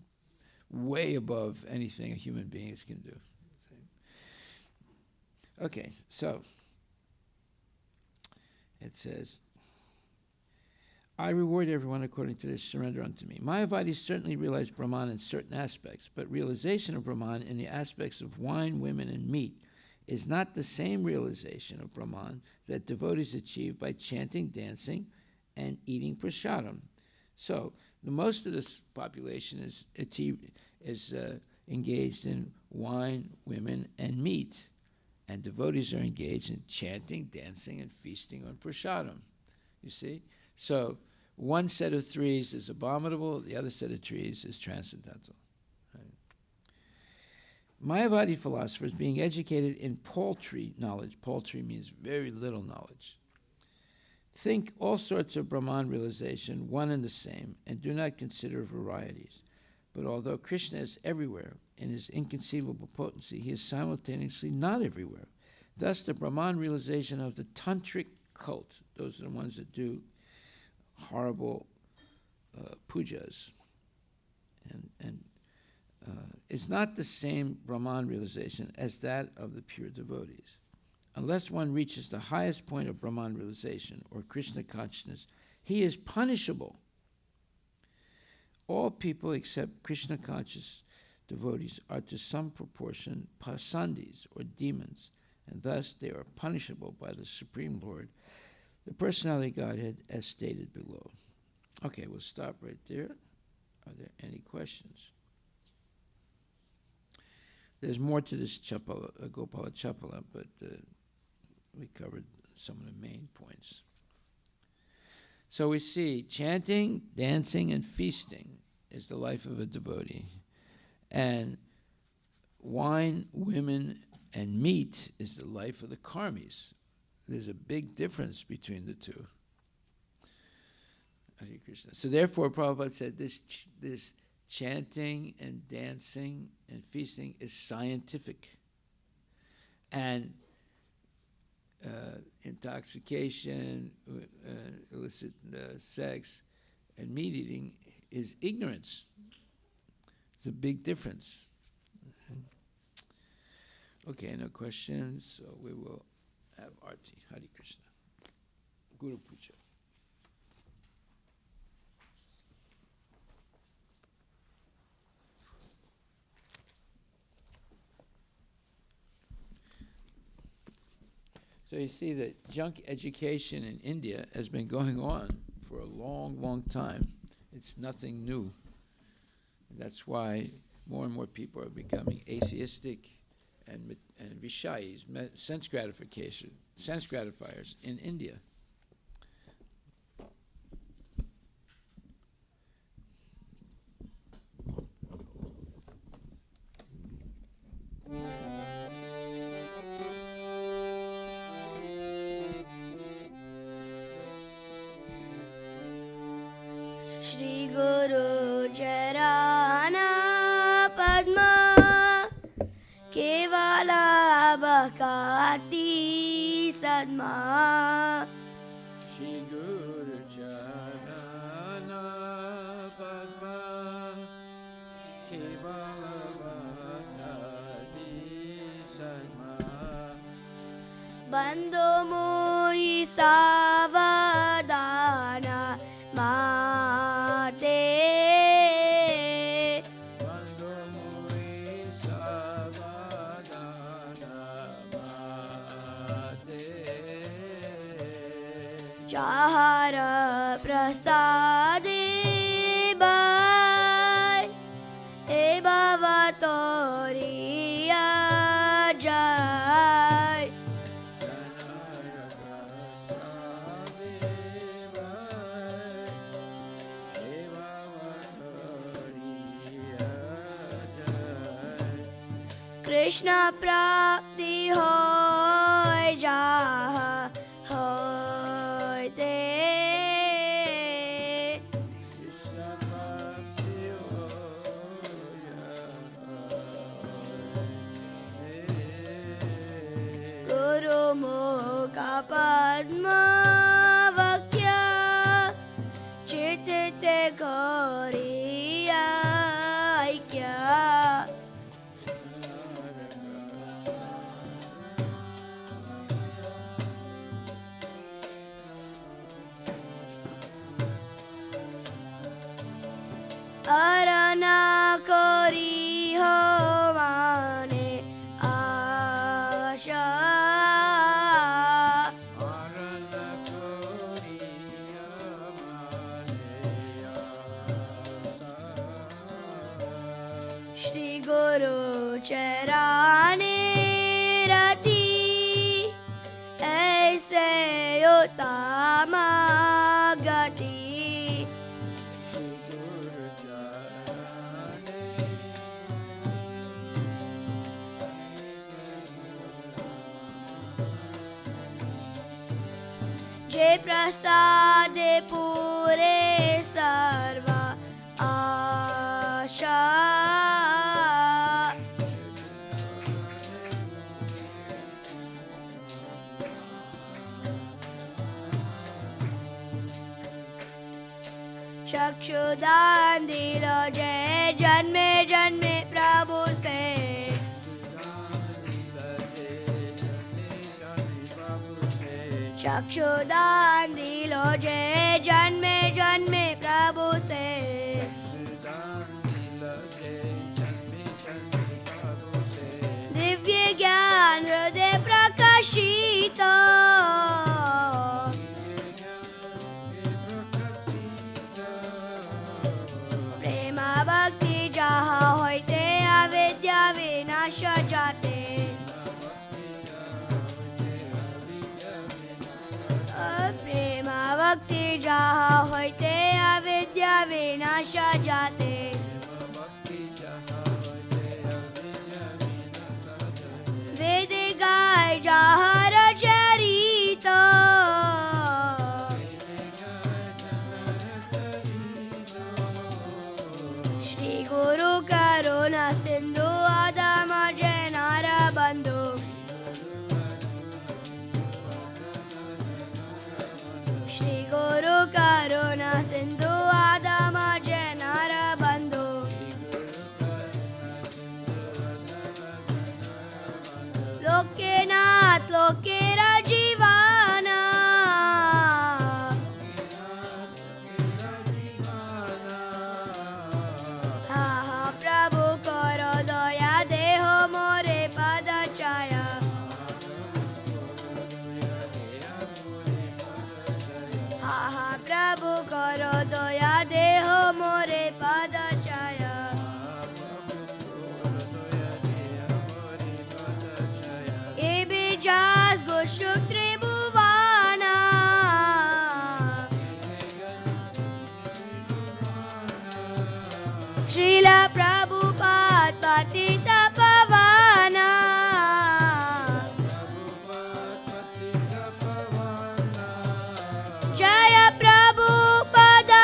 way above anything a human being can do. Okay, so it says, I reward everyone according to their surrender unto me. Mayavadis certainly realize Brahman in certain aspects, but realization of Brahman in the aspects of wine, women, and meat is not the same realization of Brahman that devotees achieve by chanting, dancing, and eating prasadam. So the most of this population is engaged in wine, women, and meat, and devotees are engaged in chanting, dancing, and feasting on prasadam. You see? So one set of threes is abominable, the other set of threes is transcendental. Mayavadi philosophers, being educated in paltry knowledge, paltry means very little knowledge, think all sorts of Brahman realization one and the same, and do not consider varieties. But although Krishna is everywhere in his inconceivable potency, he is simultaneously not everywhere. Thus, the Brahman realization of the tantric cult, those are the ones that do horrible pujas, and is not the same Brahman realization as that of the pure devotees. Unless one reaches the highest point of Brahman realization or Krishna consciousness, he is punishable. All people except Krishna conscious devotees are to some proportion pasandis or demons, and thus they are punishable by the Supreme Lord, the Personality of Godhead, as stated below. Okay, we'll stop right there. Are there any questions? There's more to this Gopala Chapala, but we covered some of the main points. So we see chanting, dancing, and feasting is the life of a devotee. And wine, women, and meat is the life of the karmis. There's a big difference between the two. Hare Krishna. So therefore, Prabhupada said this chanting and dancing and feasting is scientific. And intoxication, illicit sex, and meat eating is ignorance. It's a big difference. Okay, no questions, so we will have Aarti. Hare Krishna. Guru Puja. So you see that junk education in India has been going on for a long, long time. It's nothing new. That's why more and more people are becoming atheistic and vishayis, sense gratifiers in India. Shri Guru Charana Padma Kevala Bhakati Sadma Shri Guru Charana Padma Kevala Bhakati Sadma Bandho Moi Savadana Mate Bandho Moi Savadana Mate Chahara Prasade Bai E Bhavatoriya Jai Krishna Prapti Hoy Jaha Hoy Te Guru Mukha Padma Vakya Chitite Gauriya Aikya Arana Kori Hovane Asha Shri Guru Charane Rati Aise Uttama Gati Jai Prasade Pure Sarva Asha Chakshudan dilo jai janme janme Prabhu se Chakshudan dilo jai janme janme Prabhu se Divya Gyan Hriday Prakashita Prema Bhakti Jaha Hoite Avidya Vinasha Jate Prema Bhakti Jaha Hoite Avidya Vinasha Jate Vede Gai Jahara Charita Shri Guru Karuna Sindhu Adama Janara Bandhu Shri Guru Karuna Sindhu Adama Janara Bandhu Loknath Lokera Jivana Ha ha Prabhu Karo Daya Deho More Pada Chaya Ha ha Prabhu Karo Daya Deho More Pada Chaya Ebijas Gushuk Tribhuvana Srila Prabhupada Patita Pavana Jaya Prabhupada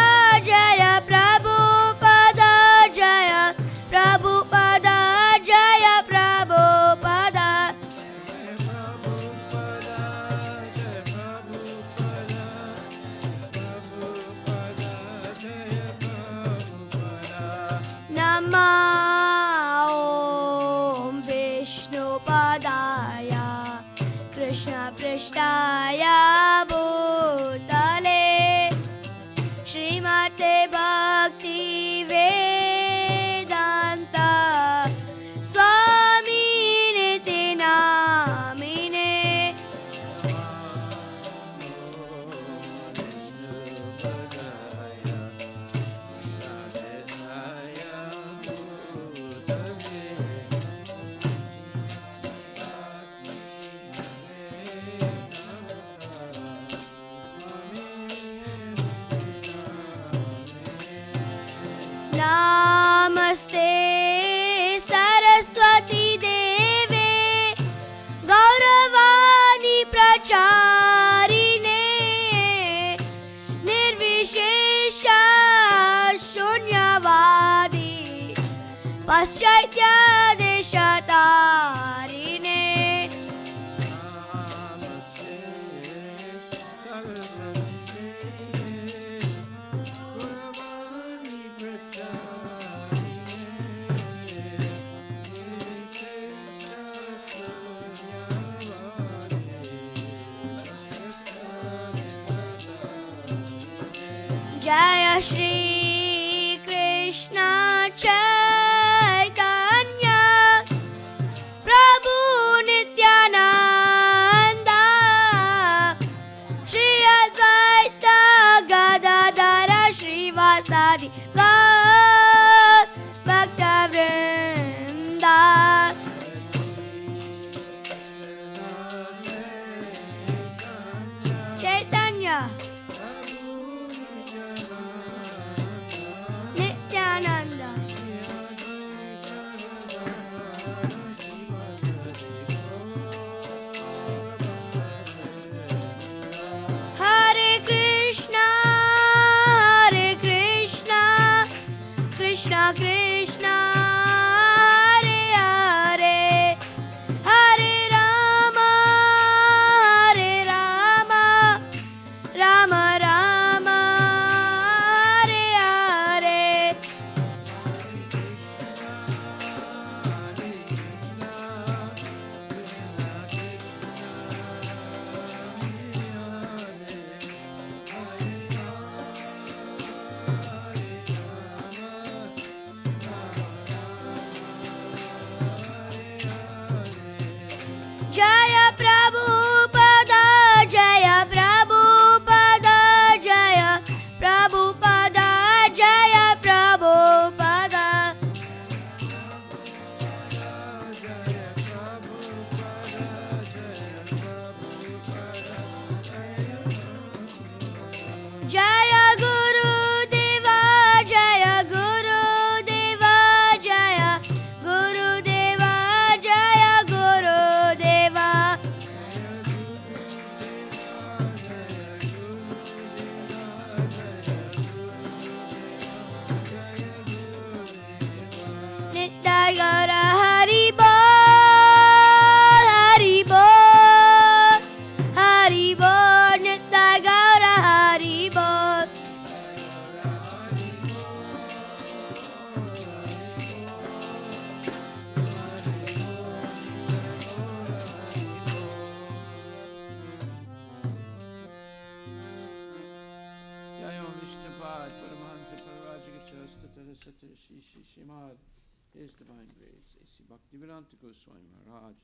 Shri Krishna Chaitanya Prabhu Nityananda Shri Advaita Gadadhara Srivasadi Gaur Bhakta Vrinda Chaitanya Nityananda Hare Krishna Krishna Krishna Hare Hare Hare Rama Rama Rama Hare Hare Jaya Prabhupada Jaya Prabhupada Jaya Prabhupada Jaya Prabhupada Jaya Guru Deva Jaya Guru Deva Jaya Guru Deva Jaya Guru Deva Nitya Gaura Hari Bol Hari Bol Hari Bol Nitya Gaura Hari Bol Jaya Vishnupad, Paramahansa Parivajika Tatara Shri Shimad, His Divine Grace, A.C. Bhaktivedanta Goswami Maharaj,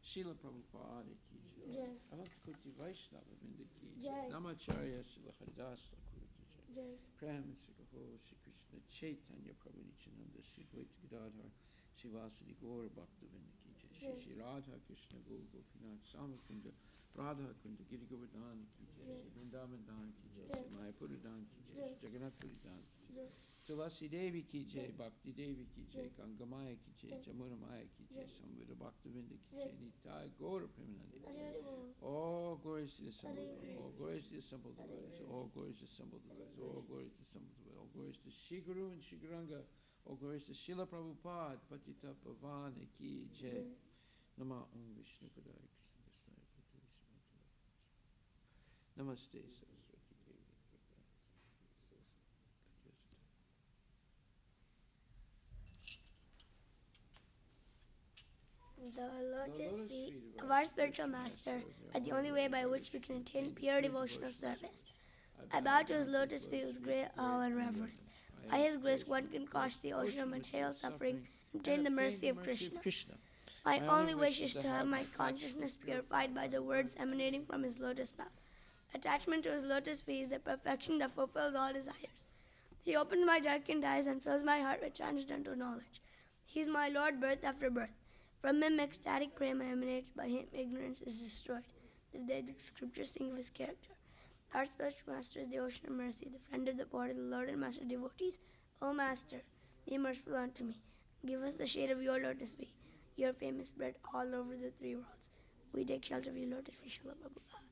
Srila Prabhupada Ki Jai, Avantakoti Vaishnava Vrinda Ki Jai, Namacharya Srila Haridas Thakur Ki Jai, Prem Sri Gaur Sri Krishna Chaitanya Prabhu Nityananda Sri Dvaita Gadadhar Sri Vasadi Gaur Bhakta Vrinda Ki Jai, Shri Radha Krishna Gaur Gopinath Samakunda Radha Kunda Giri Govardhan Ki Jai, Shri Vrindavan Dhan Ki Jai, Shri Mayapur Dhan Ki Jai, Shri Jagannath Puri Dhan Ki Jai, Tulasi Devi Ki Jai, Bhakti Devi Ki Jai, Gangamaya Ki Jai, Jamuna Maya Ki Jai, Samveda Bhaktavinda Ki Jai, Nitai Gaura Premanandi Ki Jai. All glories to the assembled one, all glories to the assembled devotees, all glories to the assembled devotees, all glories to the assembled devotees, all glories to Shri Guru and Shri Guranga, all glories to Srila Prabhupada, Patita Pavana Ki Jai. Nama Om Vishnu Padaya Krishna Vishnu Padaya Namaste Saraswati Devi. The lotus feet of our spiritual master are the only way by which we can attain pure devotional service. I bow to his lotus feet with great awe and reverence. By his grace, one can cross the ocean of material suffering and obtain the mercy of Krishna. My only wish is to have my consciousness purified by the words emanating from his lotus mouth. Attachment to his lotus feet is the perfection that fulfills all desires. He opens my darkened eyes and fills my heart with transcendental knowledge. He is my Lord, birth after birth. From him, ecstatic prema emanates. By him, ignorance is destroyed. The Vedic scriptures sing of his character. Our spiritual master is the ocean of mercy, the friend of the poor, the Lord and master devotees. O Master, be merciful unto me. Give us the shade of your lotus feet. Your fame is spread all over the three worlds. We take shelter of your lotus feet, Srila Prabhupada.